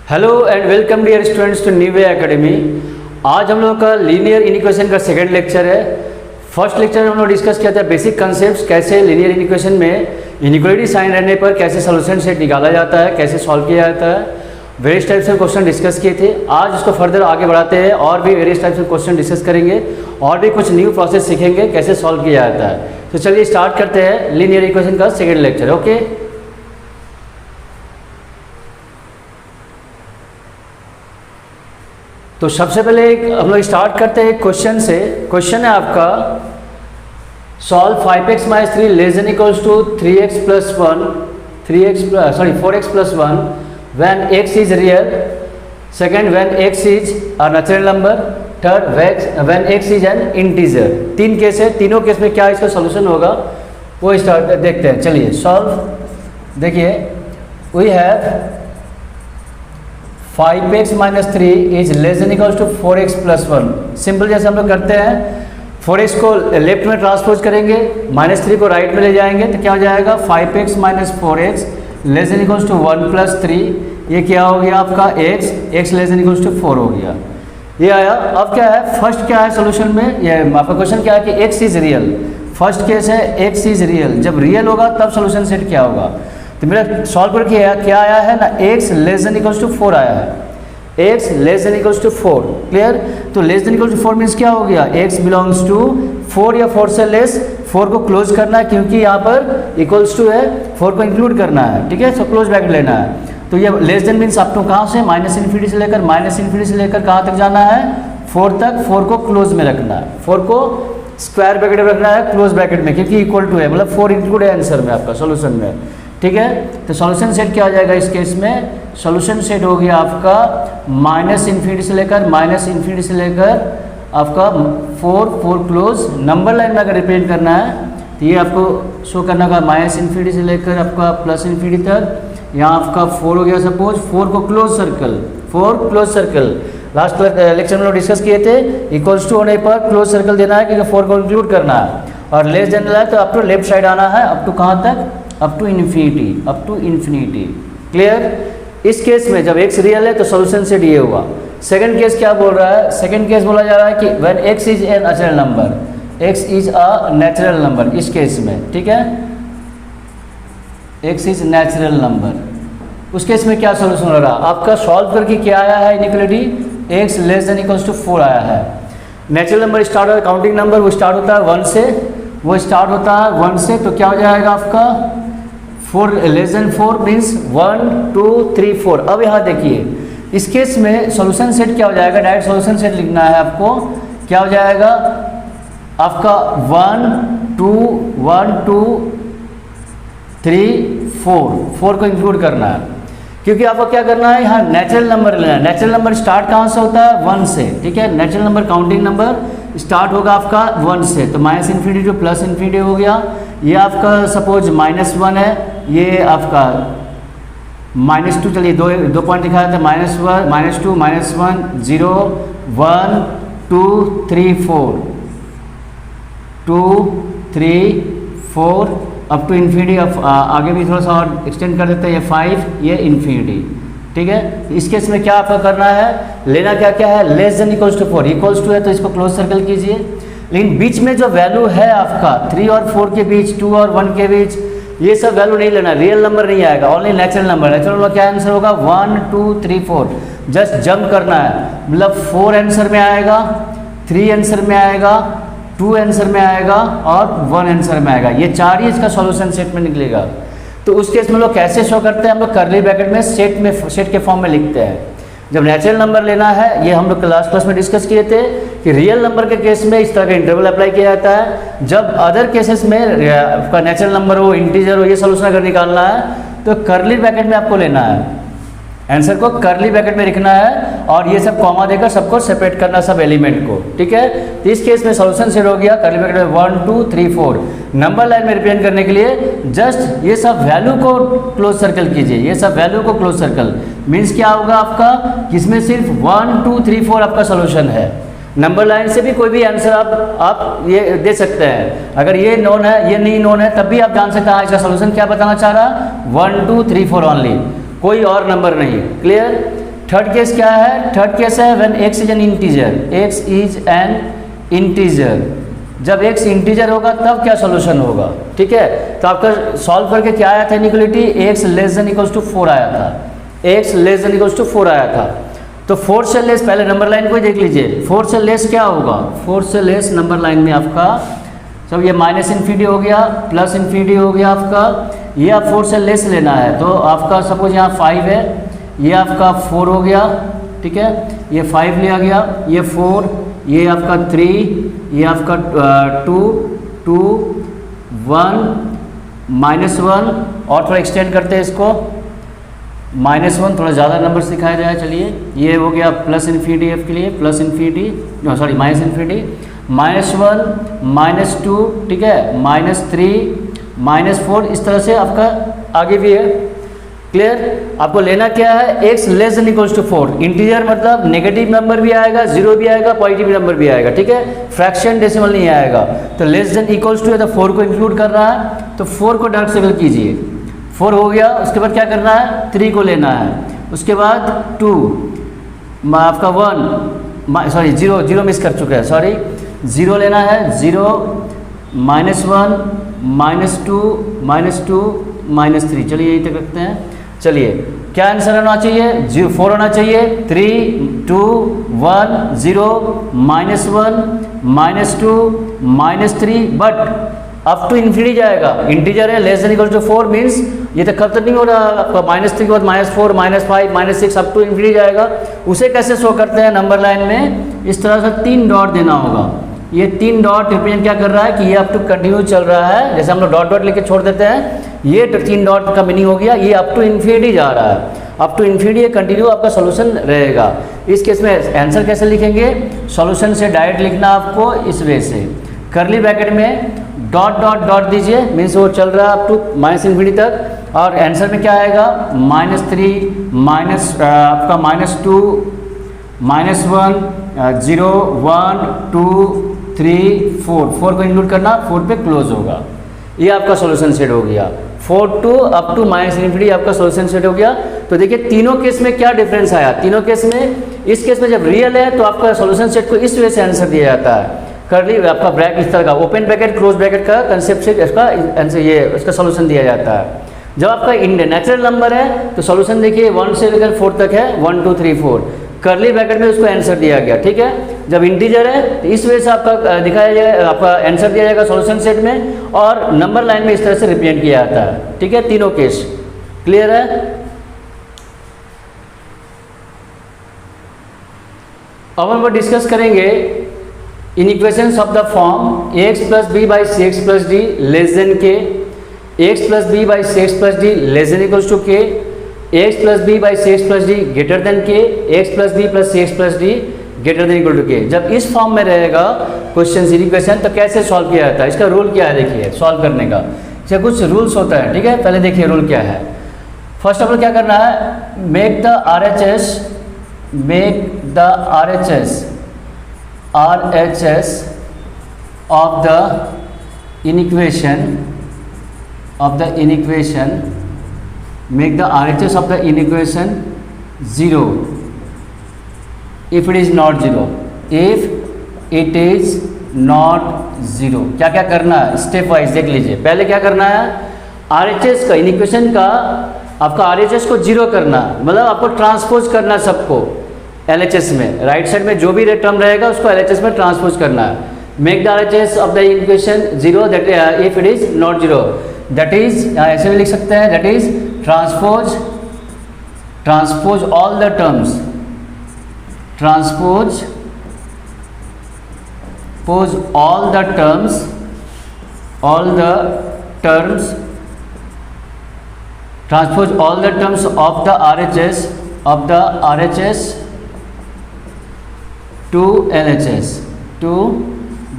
Hello and welcome dear students to new way academy. आज हम लोग का लीनियर इनिक्वेशन का सेकंड लेक्चर है। फर्स्ट लेक्चर में हम लोग डिस्कस किया था बेसिक कॉन्सेप्ट्स, कैसे लीनियर इनिक्वेशन में इनिक्वालिटी साइन रहने पर कैसे सॉल्यूशन सेट निकाला जाता है, कैसे सॉल्व किया जाता है। वेरियस टाइप्स के क्वेश्चन डिस्कस किए थे। आज उसको फर्दर आगे बढ़ाते हैं और भी वेरियस टाइप्स के क्वेश्चन डिस्कस करेंगे और भी कुछ न्यू प्रोसेस सीखेंगे कैसे सॉल्व किया जाता है। तो चलिए स्टार्ट करते हैं लीनियर इक्वेशन का सेकंड लेक्चर। ओके, तो सबसे पहले हम लोग स्टार्ट करते हैं क्वेश्चन से। क्वेश्चन है आपका, solve 5x minus 3 less than equals to 3x plus 1 4x plus 1 when x is real. Second, when x is a natural number. Third, when x is an integer. तीन case है, तीनों case में क्या इसका solution होगा वो start देखते हैं। चलिए सॉल्व। देखिए, we have 5x minus 3 is less than equals to 4x plus 1। Simple जैसे हम लोग करते हैं, 4x को लेफ्ट में ट्रांसपोज करेंगे, माइनस 3 को राइट में ले जाएंगे तो क्या हो जाएगा 5x minus 4x less than equals to 1 plus 3। ये क्या हो गया आपका x less than equals to 4 हो गया। ये आया। अब क्या है, फर्स्ट क्या है सोल्यूशन में, ये आपका क्वेश्चन क्या है कि x is real. First case है x इज रियल, जब रियल होगा तब सोल्यूशन सेट क्या होगा। तो मेरा सॉल्व करके क्या आया है ना, x less than equals to 4 आया है। x less than equals to 4, clear. तो less than equals to 4 means क्या हो गया, x बिलोंग्स टू 4 या 4 से लेस। 4 को क्लोज करना है क्योंकि यहाँ पर इक्वल्स टू है, 4 को इंक्लूड करना है, ठीक है। सो क्लोज ब्रैकेट लेना है। तो ये less than means up to कहाँ से, माइनस इन्फिनिटी से लेकर कहाँ तक जाना है, 4 तक। 4 को क्लोज में रखना है, 4 को स्क्वायर ब्रैकेट में रखना है, क्लोज ब्रैकेट में, क्योंकि इक्वल टू है, मतलब 4 इंक्लूड है आंसर में आपका सोल्यूशन में, ठीक है। तो सॉल्यूशन सेट क्या हो जाएगा इस केस में, सॉल्यूशन सेट हो गया आपका माइनस इन्फिनिटी से लेकर आपका 4 क्लोज। नंबर लाइन में अगर रिप्रेजेंट करना है तो ये आपको शो करना होगा माइनस इन्फिनिटी से लेकर आपका प्लस इन्फिनिटी तक। यहाँ आपका 4 हो गया सपोज, 4 को क्लोज सर्कल। लास्ट लेक्चर में लोग डिस्कस किए थे, इक्वल्स टू होने पर क्लोज सर्कल देना है क्योंकि 4 को इंक्लूड करना है। और लेस देन है तो अप टू लेफ्ट साइड आना है, अप टू कहाँ तक, अप टू इन्फिनिटी, क्लियर। इस केस में जब x रियल है तो सोल्यूशन सेट ये हुआ। सेकंड केस क्या बोल रहा है, सेकंड केस बोला जा रहा है कि when x is a natural number, x is a natural number. इस केस में ठीक है, x इज नेचुरल नंबर। उस केस में क्या सोल्यूशन हो रहा है आपका, सॉल्व करके क्या आया है inequality, x less than equals to 4 आया है। नेचुरल नंबर स्टार्ट होता है, काउंटिंग नंबर वो स्टार्ट होता है 1 से, तो क्या हो जाएगा आपका 4 लेस देन 4 मीन्स 1 2 3 4। अब यहाँ देखिए इस केस में सॉल्यूशन सेट क्या हो जाएगा, डायरेक्ट सॉल्यूशन सेट लिखना है आपको। क्या हो जाएगा आपका 1 2 3 4 को इंक्लूड करना है, क्योंकि आपको क्या करना है यहाँ नेचुरल नंबर लेना है। नेचुरल नंबर स्टार्ट कहाँ से होता है, 1 से, ठीक है। Natural number counting number start होगा आपका 1 से, तो minus infinity two plus infinity हो गया। ये आपका सपोज -1 है, ये आपका -2। चलिए दो पॉइंट दिखाया था, -1 -2 -1 0 1 2 3 4 2 3 4 अप टू इन्फिनिटी। आगे भी थोड़ा सा और एक्सटेंड कर देते हैं, ये 5 ये इन्फिनिटी, ठीक है। इस केस में क्या आपका करना है, लेना क्या है, less than equals to 4, equals to है तो इसको क्लोज सर्कल कीजिए। लेकिन बीच में जो वैल्यू है आपका 3 और 4 के बीच, 2 और 1 के बीच, ये सब वैल्यू नहीं लेना, रियल नंबर नहीं आएगा, only natural number. Natural number क्या आंसर होगा 1 2 3 4। जस्ट जंप करना है, मतलब 4 आंसर में आएगा, 3 आंसर में आएगा, 2 आंसर में आएगा और 1 आंसर में आएगा। ये 4 ही इसका सॉल्यूशन सेट में निकलेगा। तो उस केस में लोग कैसे शो करते हैं, हम लोग कर्ली ब्रैकेट में सेट के फॉर्म में लिखते हैं। जब नेचुरल नंबर लेना है, ये हम लोग लास्ट क्लास में डिस्कस किए थे कि रियल नंबर के केस में इस तरह का इंटरवल अप्लाई किया जाता है। जब अदर केसेस में आपका नेचुरल नंबर हो, इंटीजर हो, ये सोल्यूशन अगर निकालना है तो कर्ली ब्रैकेट में आपको लेना है, आंसर को कर्ली ब्रैकेट में लिखना है और ये सब कॉमा देकर सबको सेपरेट करना, सब एलिमेंट को, ठीक है। तो इस केस में सॉल्यूशन सेट हो गया कर्ली ब्रैकेट में 1 2 3 4। नंबर लाइन में रिप्रेजेंट करने के लिए जस्ट ये सब वैल्यू को क्लोज सर्कल कीजिए, ये सब वैल्यू को क्लोज सर्कल मीन्स क्या होगा आपका, जिसमें सिर्फ 1 2 3 4 आपका सोल्यूशन है। नंबर लाइन से भी कोई भी आंसर आप ये दे सकते हैं। अगर ये नोन है, ये नहीं नोन है, तब भी आप जान सकते हैं इसका सोल्यूशन क्या बताना चाह रहा है, 1 2 3 4 ओनली, कोई और नंबर नहीं। क्लियर। थर्ड केस क्या है? थर्ड केस है when x is an integer, x is an integer. जब x इंटीजर होगा तब क्या सॉल्यूशन होगा, ठीक है। तो आपका सॉल्व करके क्या आया था inequality? x less than equals to 4 आया था, x less than equals to 4 आया था। तो 4 से लेस, पहले नंबर लाइन को ही देख लीजिए, 4 से लेस क्या होगा? 4 से लेस नंबर लाइन में आपका सब ये माइनस इन्फिनिटी हो गया, प्लस इन्फिनिटी हो गया आपका, ये आप 4 से लेस लेना है। तो आपका सपोज यहाँ 5 है, ये आपका 4 हो गया, ठीक है, ये 5 लिया गया, ये 4, ये आपका 3, ये आपका 2, 2, 1, -1 और थोड़ा एक्सटेंड करते हैं इसको, -1 थोड़ा ज़्यादा नंबर दिखाया जाए। चलिए ये हो गया प्लस इन्फिनिटी f के लिए, plus infinity sorry minus infinity, -1, -2, ठीक है, -3, -4, इस तरह से आपका आगे भी है। क्लियर? आपको लेना क्या है? x less than equals to 4। Integer मतलब नेगेटिव नंबर भी आएगा, जीरो भी आएगा, पॉजिटिव नंबर भी आएगा, ठीक है, फ्रैक्शन डेसिमल नहीं आएगा। तो लेस देन इक्वल्स टू है तो 4 को इंक्लूड कर रहा है, तो 4 को डार्क सर्कल कीजिए, 4 हो गया। उसके बाद क्या करना है? 3 को लेना है, उसके बाद 2, आपका 1 सॉरी 0 0 मिस कर चुके हैं, सॉरी 0 लेना है, 0, -1, -2, -2, -3। चलिए यही तक रखते हैं। चलिए क्या आंसर होना चाहिए? 4 होना चाहिए, 3, 2, 1, 0, -1, -2, -3, बट अप टू इन्फिनिटी जाएगा। इंटीजर है, less than equal to 4 means ये तो खत्म नहीं हो रहा आपका, -3 के बाद -4, -5, -6 अप टू इन्फिनिटी जाएगा। उसे कैसे शो करते हैं? नंबर लाइन में इस तरह से 3 डॉट देना होगा। ये 3 डॉट रिप्रेजेंट क्या कर रहा है कि ये अप टू कंटिन्यू चल रहा है, जैसे हम लोग डॉट डॉट लेके छोड़ देते हैं, ये 3 डॉट का मीनिंग हो गया ये अप टू इन्फिनिटी जा रहा है, अप टू इन्फिनिटी ये कंटिन्यू आपका सॉल्यूशन रहेगा। इस केस में आंसर कैसे लिखेंगे? सॉल्यूशन से डायरेक्ट लिखना आपको इस वे से, करली ब्रैकेट में डॉट डॉट डॉट दीजिए, मीन्स वो चल रहा है अप टू माइनस इन्फिनिटी तक, और आंसर में क्या आएगा? -3 आपका -2 -1 0 1 2 3 4 को इंक्लूड करना, 4 पे क्लोज होगा। ये आपका सॉल्यूशन सेट हो गया। 4 to up to minus infinity आपका सॉल्यूशन सेट हो गया। तो देखिए तीनों केस में क्या डिफरेंस आया। तीनों केस में, इस केस में जब रियल है तो आपका सॉल्यूशन सेट को इस वे से आंसर दिया जाता है, करली आपका ब्रैकेट इस तरह का, ओपन ब्रैकेट क्लोज ब्रैकेट का कंसेप्ट से इसका आंसर, ये इसका सॉल्यूशन दिया जाता है। जब आपका नेचुरल नंबर है तो सॉल्यूशन देखिए 1 से लेकर 4 तक है, 1 2 3 4, करली ब्रैकेट में उसको आंसर दिया गया, ठीक है। जब इंटीजर है तो इस वजह से आपका दिखाया जाएगा, आपका आंसर दिया जाएगा सॉल्यूशन सेट में, और नंबर लाइन में इस तरह से रिप्रेजेंट किया जाता है, ठीक है। तीनों केस क्लियर है। अब हम डिस्कस करेंगे इन equations of the form ax + b / cx + d less than k, ax + b / cx + d less than equals to k, ax + b / cx + d greater than k, ax + b + cx + d greater than equal to k। जब इस form में रहेगा question equation तो कैसे solve किया जाता है, इसका रूल क्या है देखिए सॉल्व करने का। इसका कुछ रूल्स होता है, ठीक है। पहले देखिए रूल क्या है। फर्स्ट ऑफ ऑल क्या करना है, make the RHS of the inequation, make the RHS of the inequation 0 if it is not 0, if it is not 0। क्या क्या करना है स्टेप वाइज देख लीजिए। पहले क्या करना है, RHS का, इनिक्वेशन का आपका RHS को 0 करना, मतलब आपको ट्रांसपोज करना सबको LHS में, राइट साइड में जो भी टर्म रहेगा उसको LHS में ट्रांसपोज करना है। Make the RHS of the equation 0 that if it is not 0, that is ऐसे भी लिख सकते हैं, that is transpose all the terms, transpose all the terms transpose all the terms of the RHS to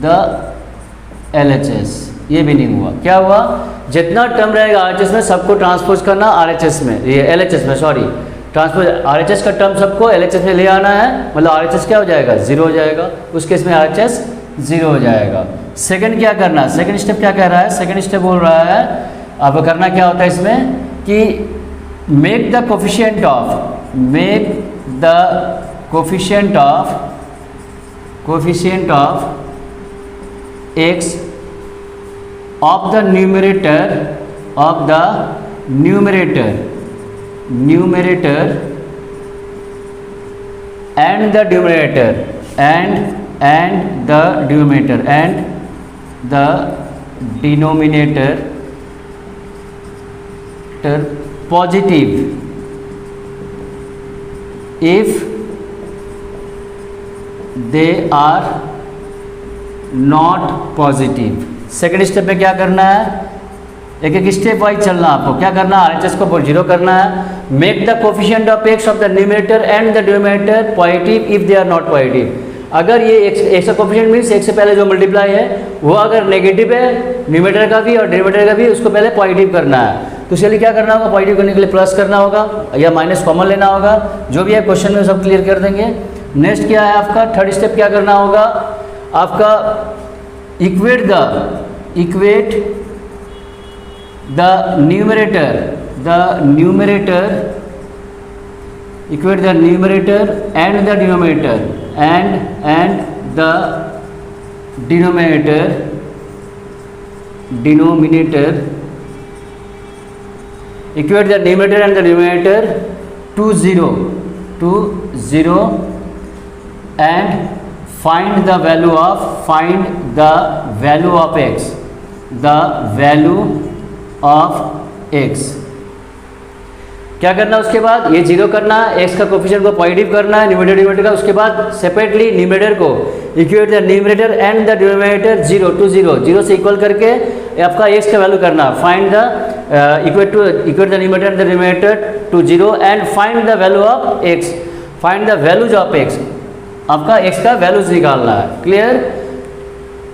the LHS। ये भी नहीं हुआ, क्या हुआ, जितना टर्म रहेगा RHS में सबको ट्रांसपोज करना RHS में, ये LHS में सॉरी, ट्रांसपोज RHS का टर्म सबको LHS में ले आना है, मतलब RHS क्या हो जाएगा 0 हो जाएगा, उस केस में RHS 0 हो जाएगा। सेकंड क्या करना है, सेकंड स्टेप क्या कह रहा है, सेकंड स्टेप बोल रहा है आपको करना क्या होता है इसमें कि make the coefficient of x of the numerator and the denominator positive if they are not positive। Second step में क्या करना है, एक एक स्टेप वाइज चलना है आपको। क्या करना है, RHS को 0 करना है। Make the coefficient of x of the numerator and the denominator positive if they are not positive. अगर ये x का कोफिशिएंट मीन्स x से पहले जो मल्टीप्लाई है वो अगर नेगेटिव है न्यूमरेटर का भी और डिनोमिनेटर का भी, उसको पहले पॉजिटिव करना है। तो इसलिए क्या करना होगा, पॉजिटिव करने के लिए प्लस करना होगा या माइनस कॉमन लेना होगा। जो भी है क्वेश्चन में सब क्लियर कर देंगे। नेक्स्ट क्या है आपका, थर्ड स्टेप क्या करना होगा आपका, इक्वेट द न्यूमरेटर and the denominator equate the numerator and the denominator to 0 and find the value of x। क्या करना है उसके बाद, ये 0 करना है, x का कोफिशिएंट को पॉजिटिव करना है न्यूमरेटर का। उसके बाद सेपरेटली न्यूमरेटर को equate the numerator and the denominator 0 to 0 से इक्वल करके आपका x का वैल्यू करना। Find the equate the numerator and the denominator to 0 and find the value of x। Find the values of x, आपका x का values निकालना है। Clear.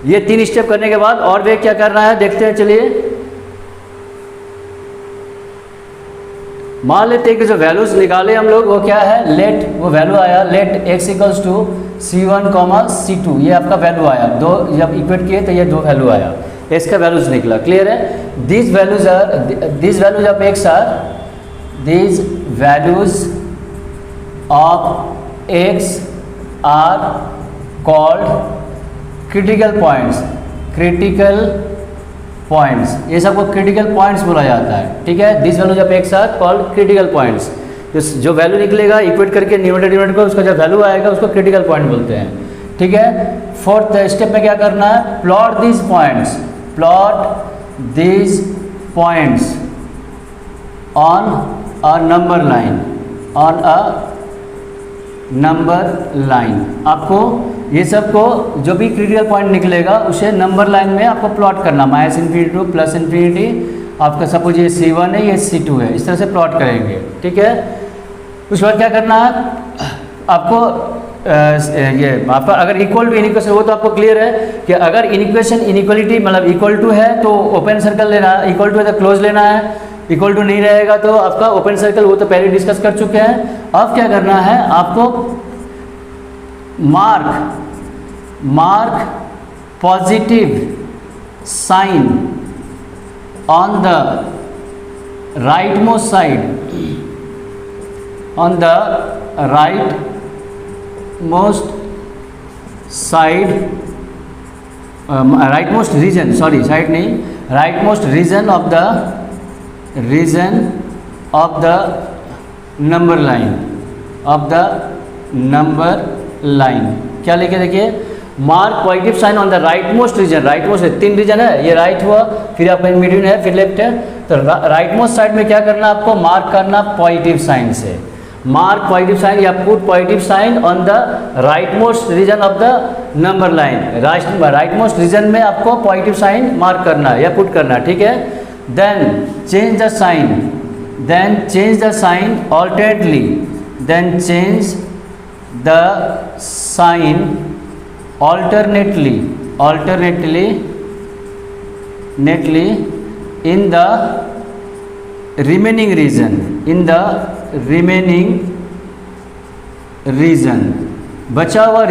ये 3 स्टेप करने के बाद और वे क्या करना है देखते हैं। चलिए मान लेते हैं कि जो वैल्यूज निकाले हम लोग वो क्या है, वो वैल्यू आया late x equals to C1, C2, ये आपका वैल्यू आया। दो जब इक्वेट किए तो ये 2 वैल्यू आया, x का वैल्यूज निकला। क्लियर है। these values of x are called critical points। ये सबको क्रिटिकल पॉइंट्स बोला जाता है। ठीक है। This values of x are called critical points. जो वैल्यू निकलेगा इक्वेट करके न्यूमरेटर को, उसका जो वैल्यू आएगा उसको क्रिटिकल पॉइंट बोलते हैं। ठीक है। फोर्थ स्टेप में क्या करना है, plot this points on a number line. आपको ये सबको जो भी क्रिटिकल पॉइंट निकलेगा उसे नंबर लाइन में आपको प्लॉट करना, -∞ टू +∞। आपका सपोज ये C1 है, ये C2 है, इस तरह से प्लॉट करेंगे। ठीक है। उसके बाद क्या करना है आपको, ये आपका अगर इक्वल टू इनइक्वेशन हो तो आपको क्लियर है कि अगर इनइक्वालिटी मतलब इक्वल टू है तो ओपन सर्कल लेना है, इक्वल टू है तो क्लोज लेना है, इक्वल टू नहीं रहेगा तो आपका ओपन सर्कल, वो तो पहले डिस्कस कर चुके हैं। अब क्या करना है आपको, mark positive sign on the rightmost side, on the rightmost side, rightmost region, sorry side नहीं, rightmost region of the number line, क्या लिखे देखिए, mark positive sign on the rightmost region. Rightmost 3 region है, ये राइट हुआ, फिर आपका in between है, फिर लेफ्ट है। तो राइटमोस्ट साइड में क्या करना आपको, मार्क करना पॉजिटिव साइन से। मार्क पॉजिटिव साइन या put positive sign on the rightmost region of the number line. Rightmost region में आपको पॉजिटिव साइन मार्क करना है या पुट करना है। ठीक है। Then change the sign alternately, alternately in the remaining region, बचा हुआ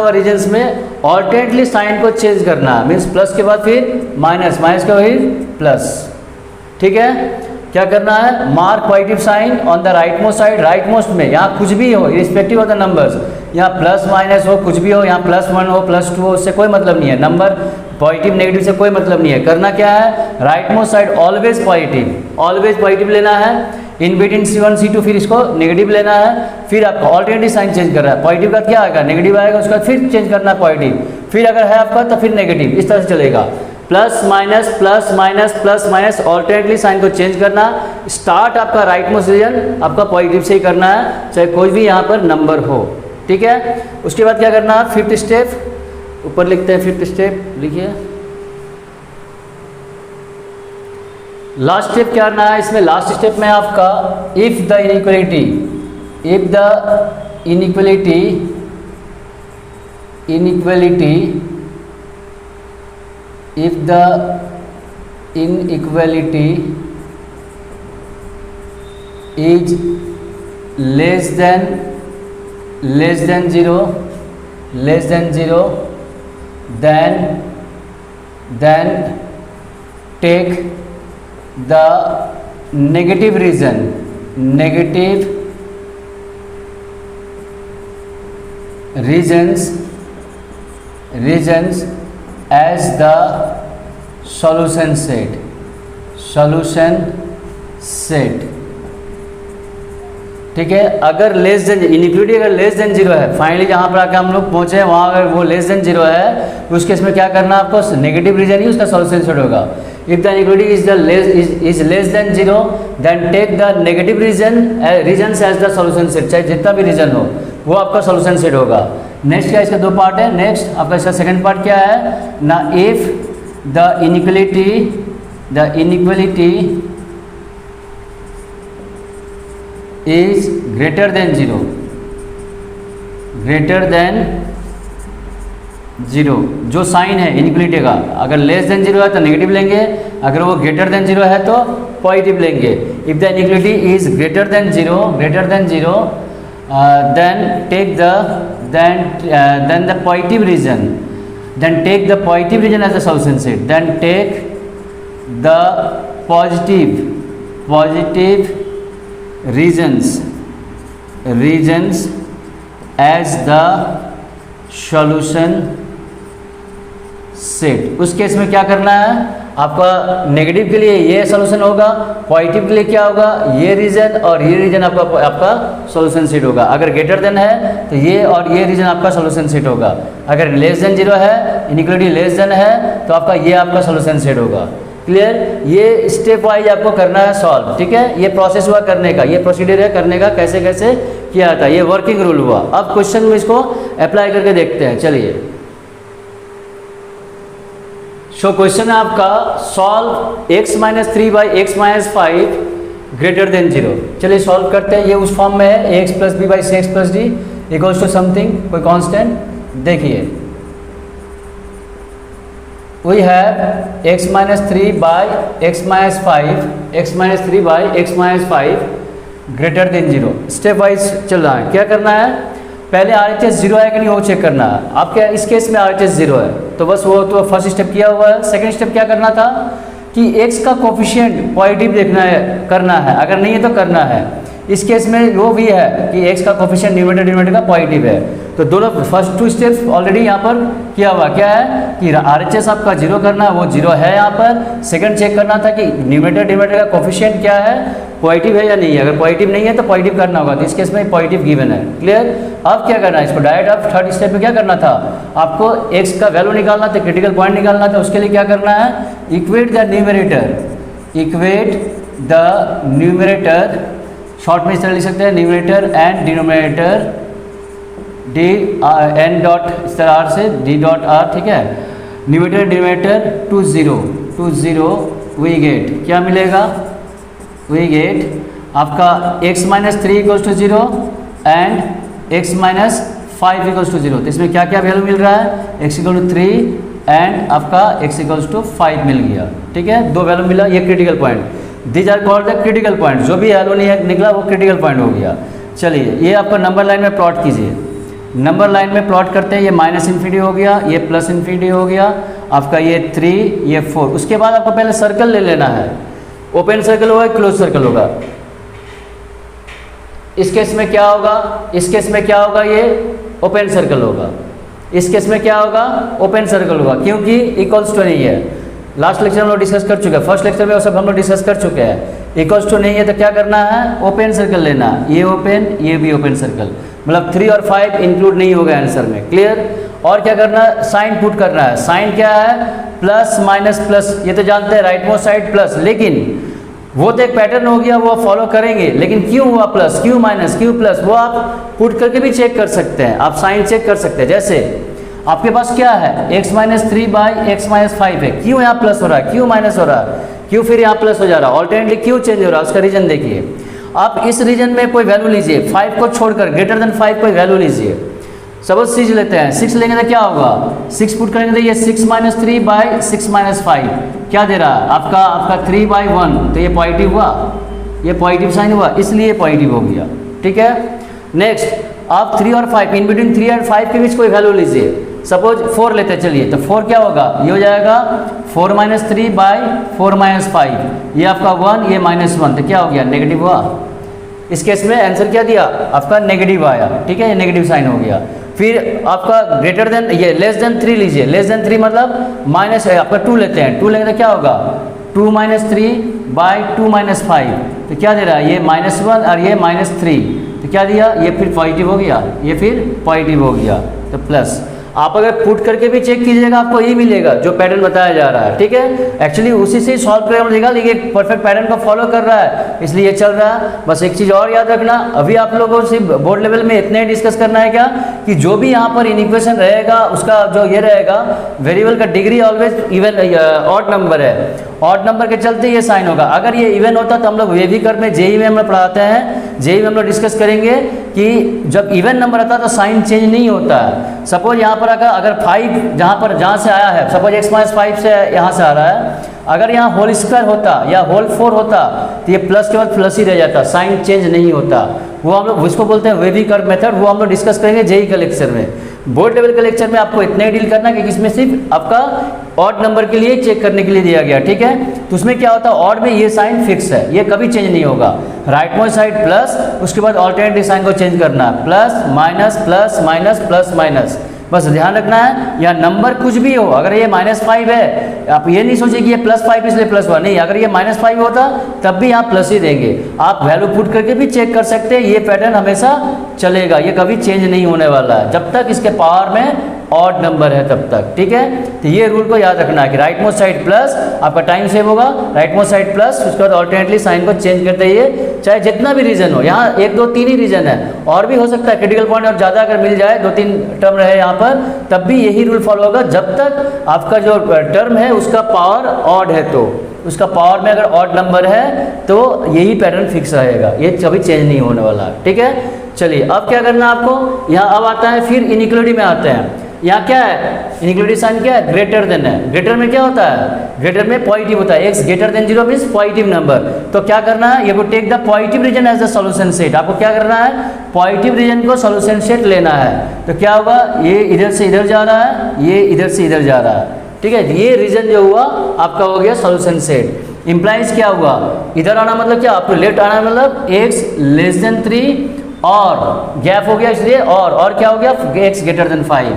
रीजन्स में ऑल्टरनेटली साइन को चेंज करना, मीन्स प्लस के बाद फिर माइनस के बाद फिर प्लस। ठीक है। क्या करना है, mark positive sign on the rightmost side, rightmost में यहाँ कुछ भी हो रिस्पेक्टिव ऑफ द नंबर्स, यहाँ प्लस माइनस हो कुछ भी हो, यहाँ +1 हो +2 हो, उससे कोई मतलब नहीं है, नंबर पॉजिटिव नेगेटिव से कोई मतलब नहीं है। करना क्या है, right most side always positive लेना है, इन बिटवीन C1 C2 फिर इसको नेगेटिव लेना है, फिर आपका ऑल्टरनेटिव साइन चेंज कर रहा है, पॉजिटिव का क्या आएगा नेगेटिव आएगा, उसका फिर चेंज करना है पॉजिटिव, फिर अगर है आपका तो फिर नेगेटिव, इस तरह से चलेगा, प्लस माइनस ऑल्टरनेटली साइन को चेंज करना। स्टार्ट आपका राइट मोस्ट रीजन आपका पॉजिटिव से ही करना है, चाहे कोई भी यहाँ पर नंबर हो, ठीक है। उसके बाद क्या करना है, 5th स्टेप ऊपर लिखते हैं, 5th स्टेप लिखिए। लास्ट स्टेप क्या करना है इसमें, लास्ट स्टेप में आपका if the inequality is less than 0 then take the negative regions as the solution set, ठीक है। अगर लेस देन इनइक्वालिटी अगर लेस देन 0 है, फाइनली जहाँ पर आकर हम लोग पहुँचे हैं वहाँ अगर वो लेस देन 0 है तो उस केस में क्या करना है आपको, नेगेटिव रीजन ही उसका सॉल्यूशन सेट होगा। If the inequality is less than 0 then take the negative region as the solution set, चाहे जितना भी रीजन हो वो आपका सॉल्यूशन सेट होगा। नेक्स्ट क्या, इसका 2 पार्ट है। नेक्स्ट आपका इसका सेकंड पार्ट क्या है ना, if the inequality is greater than 0, जो साइन है इनइक्वालिटी का, अगर लेस देन 0 है तो नेगेटिव लेंगे, अगर वो ग्रेटर देन 0 है तो पॉजिटिव लेंगे। If the inequality is greater than 0 then take the positive region as the solution set, then take the positive regions as the solution set। उस केस में क्या करना है आपका, नेगेटिव के लिए ये सॉल्यूशन होगा, पॉजिटिव के लिए क्या होगा, ये रीजन और ये रीजन आपका सॉल्यूशन सेट होगा। अगर ग्रेटर देन है तो ये और ये रीजन आपका सॉल्यूशन सेट होगा। अगर लेस देन 0 है, इनइक्वालिटी लेस देन है तो आपका ये आपका सॉल्यूशन सेट होगा। क्लियर, ये स्टेप वाइज आपको करना है सॉल्व, ठीक है। ये प्रोसेस हुआ करने का, ये प्रोसीजर है करने का, कैसे कैसे किया जाता है, ये वर्किंग रूल हुआ। अब क्वेश्चन में इसको अप्लाई करके देखते हैं, चलिए। सो क्वेश्चन है आपका, solve x - 3 / x - 5 greater than 0। चलिए सॉल्व करते हैं। ये उस फॉर्म में है ax + b / cx + d equals to something, कोई कांस्टेंट। देखिए we have x - 3 / x - 5 greater than 0। Step wise चल रहा है। क्या करना है, पहले RHS 0 है कि नहीं वो चेक करना है। आपके इस केस में RHS 0 है तो बस वो तो फर्स्ट स्टेप किया हुआ है। सेकंड स्टेप क्या करना था कि x का कोफिशिएंट पॉजिटिव देखना है, करना है, अगर नहीं है तो करना है। इस केस में वो भी है कि x का कोफिशिएंट न्यूमरेटर डिनोमिनेटर का पॉजिटिव है, तो दोनों फर्स्ट 2 स्टेप्स ऑलरेडी यहाँ पर किया हुआ। क्या है कि RHS आपका 0 करना है, वो 0 है यहाँ पर। सेकंड चेक करना था कि न्यूमरेटर डिनोमिनेटर का कोफिशिएंट क्या है, पॉजिटिव है या नहीं है। अगर पॉजिटिव नहीं है तो पॉजिटिव करना होगा, तो इस केस में पॉजिटिव गिवन है। क्लियर। अब क्या करना है इसको डायरेक्ट, अब थर्ड स्टेप में क्या करना था, आपको x का वैल्यू निकालना था, क्रिटिकल पॉइंट निकालना था। उसके लिए क्या करना है, इक्वेट द न्यूमरेटर, शॉर्ट में इस तरह लिख सकते हैं, numerator and denominator D N dot इस तरह r से d डॉट r, ठीक है। Numerator denominator to zero we get क्या मिलेगा, वी गेट आपका x - 3 = 0 एंड x - 5 = 0। तो इसमें क्या क्या वैल्यू मिल रहा है, x = 3 एंड आपका x = 5 मिल गया, ठीक है। 2 वैल्यू मिला, ये critical point, these are called the critical point. जो भी वैल्यू नहीं है निकला वो क्रिटिकल पॉइंट हो गया। चलिए ये आपका नंबर लाइन में प्लॉट कीजिए। नंबर लाइन में प्लॉट करते हैं, ये -∞ हो गया, ये +∞ हो गया, आपका ये 3, ये 4। उसके बाद आपको पहले सर्कल ले लेना है। ओपन सर्कल होगा क्लोज सर्कल होगा? इस केस में क्या होगा? इस केस में क्या होगा? ये ओपन सर्कल होगा। इस केस में क्या होगा? ओपन सर्कल होगा, क्योंकि इक्वल्स टू नहीं है। लास्ट लेक्चर हम लोग डिस्कस कर चुके हैं, फर्स्ट लेक्चर में वो सब हम लोग डिस्कस कर चुके हैं। इक्वल्स टू नहीं है तो क्या करना है? ओपन सर्कल लेना। ये ओपन, ये भी ओपन सर्कल, मतलब 3 और 5 इंक्लूड नहीं होगा आंसर में। क्लियर? और क्या करना है? साइन पुट करना है। साइन क्या है? प्लस माइनस प्लस, ये तो जानते हैं, राइट मोस्ट साइड प्लस। लेकिन वो तो एक पैटर्न हो गया, वो फॉलो करेंगे, लेकिन क्यों हुआ प्लस, क्यों माइनस, क्यों प्लस, वो आप पुट करके भी चेक कर सकते हैं। आप साइन चेक कर सकते हैं। जैसे आपके पास क्या है? x माइनस 3/x-5 है। क्यों यहाँ प्लस हो रहा है, क्यों माइनस हो रहा है, क्यों फिर यहाँ प्लस हो जा रहा है, ऑल्टरनेटली क्यों चेंज हो रहा है, उसका रीजन देखिए। आप इस रीजन में कोई वैल्यू लीजिए, 5 को छोड़कर ग्रेटर देन 5 कोई वैल्यू लीजिए। सपोज 6 लेते हैं, 6 लेंगे तो क्या होगा? 6 पुट करेंगे तो ये 6 माइनस 3/6-5 क्या दे रहा है? आपका 3/1, तो ये पॉजिटिव हुआ, ये पॉजिटिव साइन हुआ, इसलिए पॉजिटिव हो गया। ठीक है। नेक्स्ट आप 3 और 5, इन बिटवीन 3 और 5 के बीच कोई वैल्यू लीजिए। सपोज 4 लेते हैं, चलिए, तो 4 क्या होगा? ये हो जाएगा 4 माइनस 3/4 माइनस 5, ये आपका 1, ये -1, तो क्या हो गया? नेगेटिव हुआ। इस केस में आंसर क्या दिया? आपका नेगेटिव आया। ठीक है, ये नेगेटिव साइन हो गया। फिर आपका ग्रेटर देन, ये लेस देन 3 लीजिए। लेस देन 3 मतलब माइनस है, आपका 2 लेते हैं, 2 लेंगे तो क्या होगा? 2 माइनस 3/2 माइनस 5, तो क्या दे रहा है? ये -1 और ये -3, तो क्या दिया? ये फिर पॉजिटिव हो गया, ये फिर पॉजिटिव हो गया, तो प्लस। आप अगर पुट करके भी चेक कीजिएगा, आपको यही मिलेगा जो पैटर्न बताया जा रहा है। ठीक है, एक्चुअली उसी से सॉल्व करेगा देगा, लेकिन एक परफेक्ट पैटर्न को फॉलो कर रहा है, इसलिए चल रहा है। बस एक चीज़ और याद रखना, अभी आप लोगों से बोर्ड लेवल में इतना ही डिस्कस करना है क्या, कि जो भी यहाँ पर इनइक्वेशन रहेगा, उसका जो ये रहेगा, वेरिएबल का degree always even odd number है, ऑड नंबर के चलते ये साइन होगा। अगर ये इवन होता तो हम लोग वे भी कर में जेई में हम लोग पढ़ाते हैं, जेई में हम लोग डिस्कस करेंगे कि जब इवन नंबर आता है तो साइन चेंज नहीं होता है। सपोज यहाँ पर अगर 5 जहाँ से आया है, सपोज x-5 से यहाँ से आ रहा है, अगर यहाँ होल स्क्वायर होता या होल 4 होता तो ये प्लस के बाद प्लस ही रह जाता, साइन चेंज नहीं होता। वो हम लोग उसको बोलते हैं वेवी कर्व मेथड, वो हम लोग डिस्कस करेंगे जेई का लेक्चर में। बोर्ड लेवल के लेक्चर में आपको इतना ही डील करना है कि इसमें सिर्फ आपका ऑड नंबर के लिए चेक करने के लिए दिया गया। ठीक है, तो उसमें क्या होता है? ऑड में ये साइन फिक्स है, ये कभी चेंज नहीं होगा। राइट मोस्ट साइड प्लस, उसके बाद ऑल्टरनेटिव साइन को चेंज करना है, plus minus plus minus plus minus. बस ध्यान रखना है, या नंबर कुछ भी हो, अगर ये -5 है, आप ये नहीं सोचिए कि ये +5 इसलिए +1, नहीं, अगर ये -5 होता तब भी आप प्लस ही देंगे। आप वैल्यू पुट करके भी चेक कर सकते हैं, ये पैटर्न हमेशा चलेगा, ये कभी चेंज नहीं होने वाला है जब तक इसके पावर में ऑड नंबर है तब तक। ठीक है, तो ये रूल को याद रखना है कि राइट मोस्ट साइड प्लस, आपका टाइम सेव होगा, राइट मोस्ट साइड प्लस, उसके बाद ऑल्टरनेटली साइन को चेंज करते रहिए, चाहे जितना भी रीजन हो। यहाँ 1 2 3 ही रीजन है, और भी हो सकता है क्रिटिकल पॉइंट और ज़्यादा अगर मिल जाए, 2-3 टर्म रहे यहाँ पर, तब भी यही रूल फॉलो होगा। जब तक आपका जो टर्म है उसका पावर ऑड है, तो उसका पावर में अगर ऑड नंबर है तो यही पैटर्न फिक्स रहेगा, ये कभी चेंज नहीं होने वाला। ठीक है, चलिए अब क्या करना है आपको, यहाँ अब आता है फिर इनइक्वालिटी में आते हैं। यहाँ क्या है? इनइक्वालिटी साइन क्या है? ग्रेटर देन है। ग्रेटर में क्या होता है? ग्रेटर में पॉजिटिव होता है, x greater than 0 means positive number. तो क्या करना है? ये को take the positive region as the solution set. आपको क्या करना है? पॉजिटिव रीजन को सॉल्यूशन सेट लेना है। तो क्या होगा? ये इधर से इधर जा रहा है, ये इधर से इधर जा रहा है। ठीक है, ये रीजन जो हुआ आपका हो गया सॉल्यूशन सेट। इंप्लाइज क्या हुआ? इधर आना मतलब क्या? आपको लेफ्ट आना मतलब x लेस देन 3 और गैप हो गया इसलिए, और क्या हो गया? x greater then 5,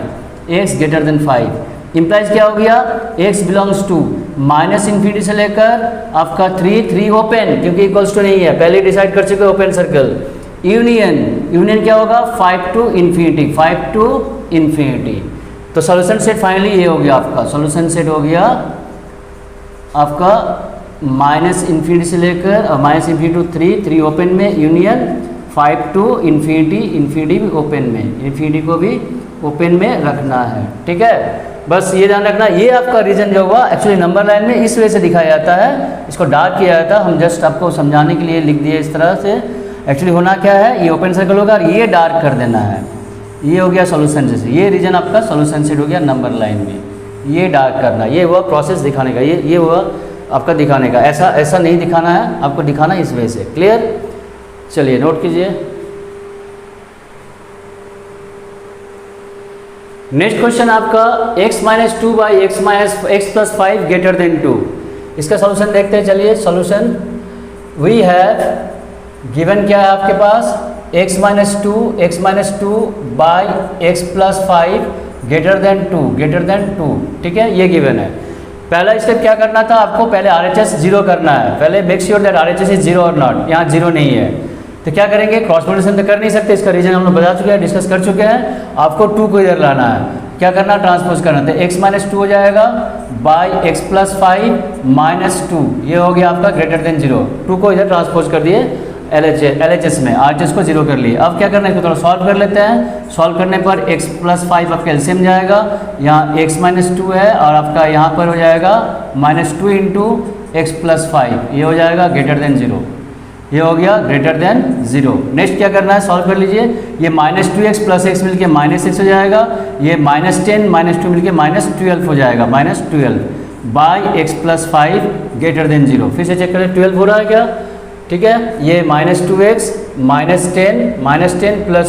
x greater then 5। Implies क्या हो गया? x बिलोंग्स टू -∞ से लेकर आपका 3 ओपन, क्योंकि इक्वल्स टू नहीं है, पहले डिसाइड कर चुके ओपन सर्कल। यूनियन क्या होगा? 5 to ∞, 5 to ∞। तो सॉल्यूशन सेट फाइनली ये हो गया आपका, सॉल्यूशन सेट हो गया आपका -∞ से लेकर -∞ to 3 ओपन में, यूनियन 5 to ∞ भी ओपन में, ∞ को भी ओपन में रखना है। ठीक है, बस ये ध्यान रखना। ये आपका रीजन जो हुआ एक्चुअली नंबर लाइन में इस वजह से दिखाया जाता है, इसको डार्क किया जाता है, हम जस्ट आपको समझाने के लिए लिख दिए इस तरह से। एक्चुअली होना क्या है, ये ओपन सर्कल होगा और ये डार्क कर देना है। ये हो गया सॉल्यूशन सेट, ये रीजन आपका सॉल्यूशन सेट हो गया नंबर लाइन में, ये डार्क करना, ये हुआ प्रोसेस दिखाने का, ये हुआ आपका दिखाने का। ऐसा नहीं दिखाना है, आपको दिखाना इस वजह से। क्लियर? चलिए नोट कीजिए। नेक्स्ट क्वेश्चन आपका x-2 by x + 5 greater then 2। इसका सॉल्यूशन देखते हैं, चलिए सॉल्यूशन वी हैव गिवन क्या है आपके पास x minus two by x plus 5 greater then 2, ठीक है, ये गिवन है। पहला स्टेप क्या करना था आपको, पहले RHS 0 करना है, पहले make sure that RHS is 0 और नॉट, यहाँ 0 नहीं है। तो क्या करेंगे, क्रॉस मल्टीप्लिकेशन तो कर नहीं सकते, इसका रीजन हम लोग बता चुके हैं, डिस्कस कर चुके हैं। आपको 2 को इधर लाना है, क्या करना, ट्रांसपोज करना। तो x माइनस 2 हो जाएगा बाई एक्स प्लस 5 माइनस 2, ये हो गया आपका ग्रेटर देन 0। 2 को इधर ट्रांसपोज कर दिए LHS में, RHS को 0 कर लिए। अब क्या करना है, इसको थोड़ा सॉल्व कर लेते हैं। सॉल्व करने पर x प्लस 5 आपका एलसीएम जाएगा, यहाँ x माइनस 2 है और आपका यहाँ पर हो जाएगा माइनस 2 इंटू एक्स प्लस 5, ये हो जाएगा ग्रेटर देन 0, ये हो गया ग्रेटर देन 0। नेक्स्ट क्या करना है, सॉल्व कर लीजिए। ये माइनस 2x प्लस एक्स मिलके माइनस एक्स हो जाएगा, ये माइनस 10 माइनस 2 मिलके माइनस 12 हो जाएगा, minus 12 by x plus 5 greater than 0। फिर से चेक करें 12 हो रहा है क्या, ठीक है। ये minus 2x minus 10 plus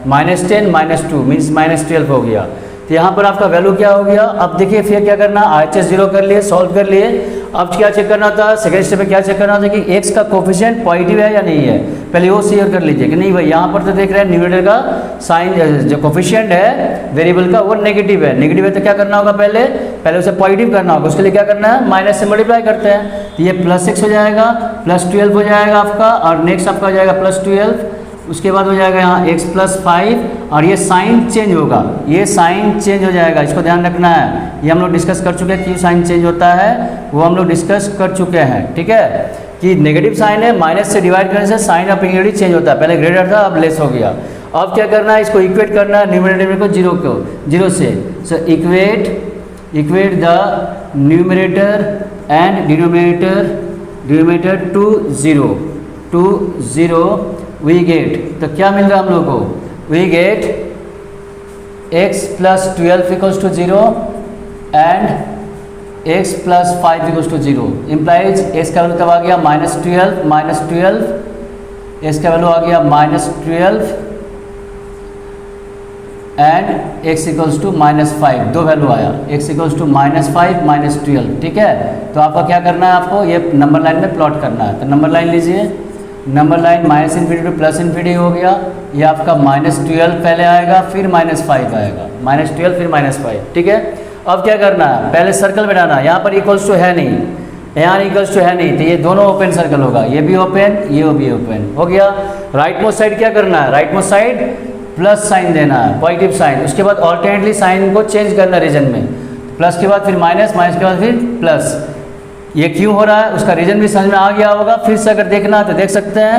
minus 10 minus 2 means minus 12 हो गया। तो यहाँ पर आपका वैल्यू क्या हो गया। अब देखिए फिर क्या करना, RHS 0 कर लिए, सॉल्व कर लिए। अब क्या चेक करना था, सेकंड स्टेप में क्या चेक करना था कि x का कोफिशिएंट पॉजिटिव है या नहीं है। पहले वो शेयर कर लीजिए कि नहीं भाई, यहाँ पर तो देख रहे हैं न्यूमरेटर का साइन जो कोफिशिएंट है वेरिएबल का वो नेगेटिव है। नेगेटिव है तो क्या करना होगा, पहले उसे पॉजिटिव करना होगा। उसके लिए क्या करना है, माइनस से मल्टीप्लाई करते हैं। तो ये प्लस एक्स हो जाएगा, प्लस 12 हो जाएगा आपका, और नेक्स्ट आपका हो जाएगा प्लस 12। उसके बाद हो जाएगा यहाँ x प्लस 5, और ये साइन चेंज होगा, ये साइन चेंज हो जाएगा, इसको ध्यान रखना है। ये हम लोग डिस्कस कर चुके हैं कि साइन चेंज होता है, वो हम लोग डिस्कस कर चुके हैं, ठीक है। कि नेगेटिव साइन है, माइनस से डिवाइड करने से साइन ऑफ नेगेटिव चेंज होता है। पहले ग्रेटर था, अब लेस हो गया। अब क्या करना है, इसको इक्वेट करना है न्यूमरेटर को 0 से। So equate the numerator and denominator to 0 we get. तो क्या मिल रहा है हम लोग को, we get x plus 12 equals to 0 and x plus 5 equals to 0। Implies x का वैल्यू तब आ गया माइनस 12, x का वैल्यू आ गया minus 12 and x equals to minus 5, दो वैल्यू आया, x equals to minus 5 minus 12, ठीक है। तो आपको क्या करना है, आपको ये नंबर लाइन में प्लॉट करना है। तो नंबर लाइन लीजिए, number line minus infinity two plus infinity हो गया। ये आपका माइनस 12 पहले आएगा, फिर माइनस 5 आएगा, माइनस 12 फिर माइनस 5, ठीक है। अब क्या करना है, पहले सर्कल बनाना है। यहाँ पर इक्वल्स टू है नहीं, यहाँ इक्वल्स टू है नहीं, तो ये दोनों ओपन सर्कल होगा, ये भी ओपन, ये भी ओपन हो गया। राइट मोस्ट साइड क्या करना है, right most side plus sign देना है, पॉजिटिव साइन। उसके बाद ऑल्टरनेटली साइन को चेंज करना रीजन में, प्लस के बाद फिर माइनस, माइनस के बाद फिर प्लस। ये क्यों हो रहा है उसका रीजन भी समझ में आ गया होगा। फिर से अगर देखना है तो देख सकते हैं,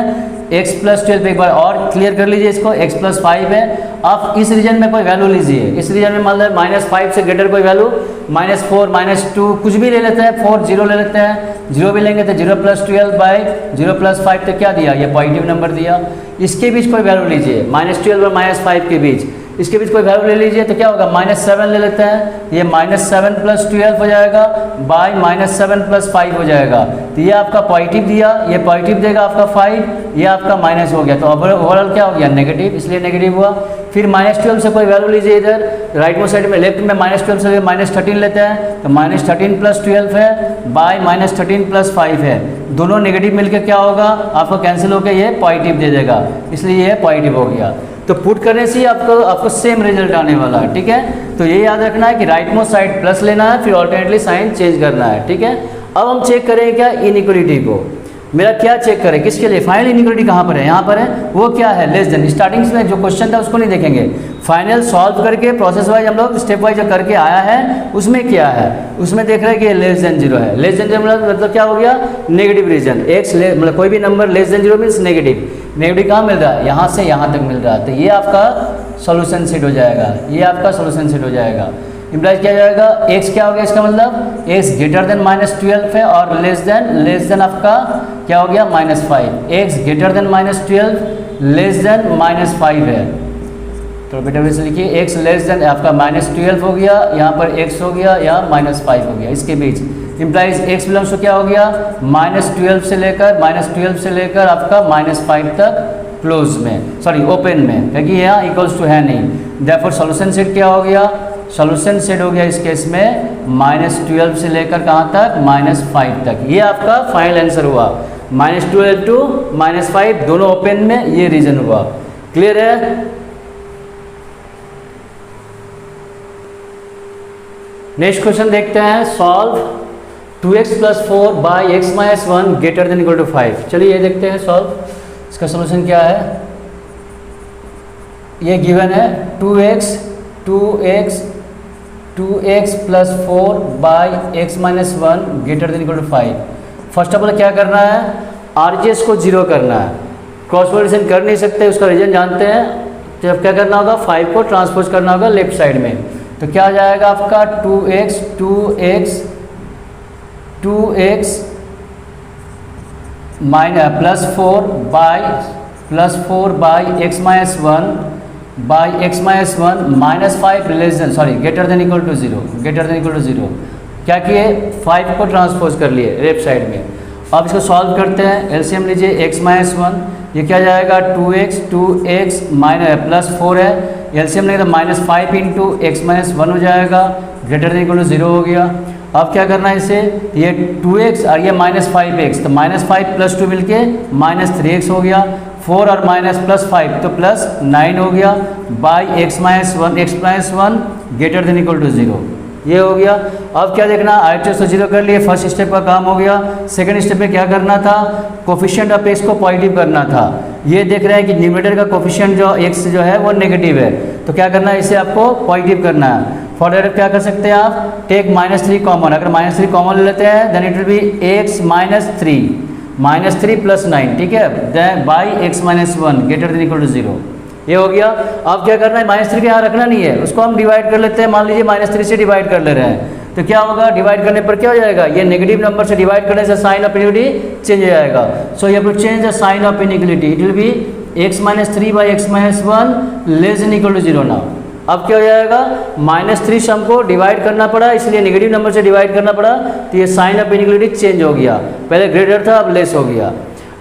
x प्लस 12 एक बार और क्लियर कर लीजिए इसको, x प्लस 5 है। आप इस रीजन में कोई वैल्यू लीजिए, इस रीजन में मान लो माइनस 5 से ग्रेटर कोई वैल्यू, माइनस 4 माइनस 2 कुछ भी ले लेते हैं, 4 0 ले लेते हैं, 0 भी लेंगे तो 0 प्लस 12 बाई 0 प्लस 5 तो क्या दिया, ये पॉजिटिव नंबर दिया। इसके बीच कोई वैल्यू लीजिए, माइनस 12 और माइनस 5 के बीच, इसके बीच कोई वैल्यू ले लीजिए तो क्या होगा, माइनस 7 ले लेते हैं, ये माइनस 7 प्लस 12 हो जाएगा बाई माइनस 7 प्लस 5 हो जाएगा। तो ये आपका पॉजिटिव दिया, ये पॉजिटिव देगा आपका 5, ये आपका माइनस हो गया। तो ओवरऑल क्या हो गया, नेगेटिव, इसलिए नेगेटिव हुआ। फिर माइनस 12 से कोई वैल्यू लीजिए इधर राइट मोस्ट साइड में, लेफ्ट में माइनस 12 से माइनस 13 लेते हैं, तो माइनस 13 प्लस 12 है बाई माइनस 13 प्लस 5 है। दोनों नेगेटिव मिलकर क्या होगा, आपको कैंसिल होकर ये पॉजिटिव दे देगा, इसलिए ये पॉजिटिव हो गया। तो पुट करने से ही आपको सेम रिजल्ट आने वाला है, ठीक है। तो ये याद रखना है कि राइट मोस्ट साइड प्लस लेना है, फिर ऑल्टरनेटली साइन चेंज करना है, ठीक है। अब हम चेक करें क्या, इनइक्वलिटी को। मेरा क्या चेक करें, किसके लिए, फाइनल इनइक्वलिटी कहाँ पर है, यहाँ पर है। वो क्या है, लेस देन। स्टार्टिंग में जो क्वेश्चन था उसको नहीं देखेंगे, फाइनल सॉल्व करके प्रोसेस वाइज हम लोग स्टेप वाइज जो करके आया है उसमें क्या है, उसमें देख रहे हैं कि ये लेस देन 0 है। लेस देन 0 मतलब क्या हो गया, नेगेटिव रीजन। एक्स मतलब कोई भी number less than 0 means negative. Negative कहाँ मिल रहा है, यहाँ से यहाँ तक मिल रहा है। तो ये आपका सोल्यूशन सेट हो जाएगा, ये आपका सोल्यूशन सेट हो जाएगा। इम्प्लाइज क्या जाएगा, x क्या हो गया, इसका मतलब x ग्रेटर देन माइनस 12 है, और लेस देन आपका क्या हो गया, minus 5। x greater then minus 12 less than minus 5 है। तो बेटा वैसे लिखिए, x लेस देन आपका माइनस 12 हो गया, यहाँ पर x हो गया, यहाँ माइनस 5 हो गया, इसके बीच। इम्प्लाइज x बिलोंग्स टू क्या हो गया, माइनस 12 से लेकर आपका माइनस 5 तक क्लोज में, सॉरी ओपन में, क्योंकि यहाँ इक्वल्स टू है नहीं। देयरफॉर सॉल्यूशन सेट क्या हो गया, सॉल्यूशन सेट हो गया इस केस में -12 से लेकर कहाँ तक, -5 तक। ये आपका फाइनल आंसर हुआ, -12 टू -5 दोनों ओपन में ये रीजन हुआ। क्लियर है? नेक्स्ट क्वेश्चन देखते हैं। Solve 2x + 4 by x - 1 greater than equal to 5। चलिए ये देखते हैं सॉल्व, इसका सॉल्यूशन क्या है। ये गिवन है 2x + 4 by x - 1 greater than equal to 5। First of all क्या करना है, RHS को 0 करना है। क्रॉस मल्टीप्लिकेशन कर नहीं सकते, उसका रीजन जानते हैं। तो अब क्या करना होगा, 5 को ट्रांसपोज करना होगा लेफ्ट साइड में। तो क्या आ जाएगा आपका 2x + 4 by x - 1 -5 greater than equal to 0। क्या किए, 5 को ट्रांसपोज कर लिए लेफ्ट साइड में। अब इसको सॉल्व करते हैं। एलसीएम लीजिए x - 1, ये क्या जाएगा 2x + 4 है, एलसीएम लेंगे तो -5 इंटू x - 1 हो जाएगा, ग्रेटर देन इक्वल टू 0 हो गया। अब क्या करना है इसे, ये 2x और ये -5x, तो -5 + 2 मिलके -3x हो गया। 4 और -+5 तो +9 हो गया, by x - 1 greater than equal to 0, ये हो गया। अब क्या देखना, RHS को 0 कर लिए, फर्स्ट स्टेप का काम हो गया। सेकंड स्टेप में क्या करना था, कोफिशिएंट ऑफ x को पॉजिटिव करना था। ये देख रहे हैं कि न्यूमरेटर का कोफिशिएंट जो x जो है वो नेगेटिव है, तो क्या करना है, इसे आपको पॉजिटिव करना है। फॉर दैट क्या कर सकते हैं आप, टेक -3 कॉमन। अगर -3 कॉमन ले लेते हैं then it will be x - 3 + 9, ठीक है, then by x - 1 greater than equal to 0, ये हो गया। अब क्या करना है, -3 के यहाँ रखना नहीं है, उसको हम डिवाइड कर लेते हैं। मान लीजिए -3 से डिवाइड कर ले रहे हैं, तो क्या होगा, डिवाइड करने पर क्या हो जाएगा, ये नेगेटिव नंबर से डिवाइड करने से साइन ऑफ इनइक्वालिटी चेंज हो जाएगा। So you have to change the sign of inequality, it will be x - 3 by x - 1 less than equal to 0 now. अब क्या हो जाएगा, -3 से हमको डिवाइड करना पड़ा, इसलिए नेगेटिव नंबर से डिवाइड करना पड़ा, तो ये साइन ऑफ इनइक्वालिटी चेंज हो गया। पहले ग्रेटर था, अब लेस हो गया।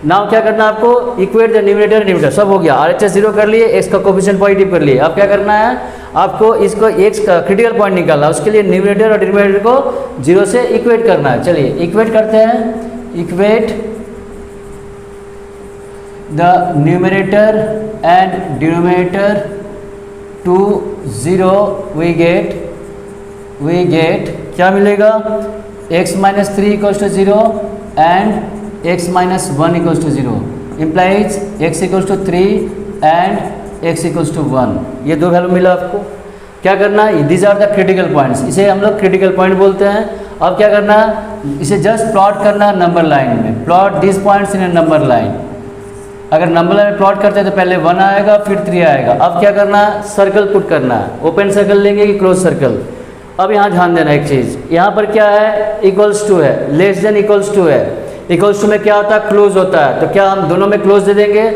नाउ क्या करना है आपको, इक्वेट द न्यूमरेटर सब हो गया। RHS 0 कर लिए, x का कोफिशिएंट पॉजिटिव कर लिए। अब क्या करना है आपको, इसको x का क्रिटिकल पॉइंट निकालना, उसके लिए न्यूमरेटर और डिनोमिनेटर को 0 से इक्वेट करना है। चलिए इक्वेट करते हैं। Equate the numerator and denominator to 0, we get क्या मिलेगा, x - 3 = 0 and x - 1 = 0 implies x = 3 and x = 1। ये दो वैल्यू मिला आपको। क्या करना है, these are the critical points, इसे हम लोग क्रिटिकल पॉइंट बोलते हैं। अब क्या करना है, इसे जस्ट प्लॉट करना है नंबर लाइन में, plot this points in A number line. अगर नंबर लाइन प्लॉट करते हैं तो पहले 1 आएगा फिर 3 आएगा। अब क्या करना है, सर्कल पुट करना है। ओपन सर्कल लेंगे कि क्लोज सर्कल। अब यहाँ ध्यान देना एक चीज़, यहाँ पर क्या है, इक्वल्स टू है, लेस देन इक्वल्स टू है। इक्वल्स टू में क्या होता है, क्लोज होता है, तो क्या हम दोनों में क्लोज दे देंगे।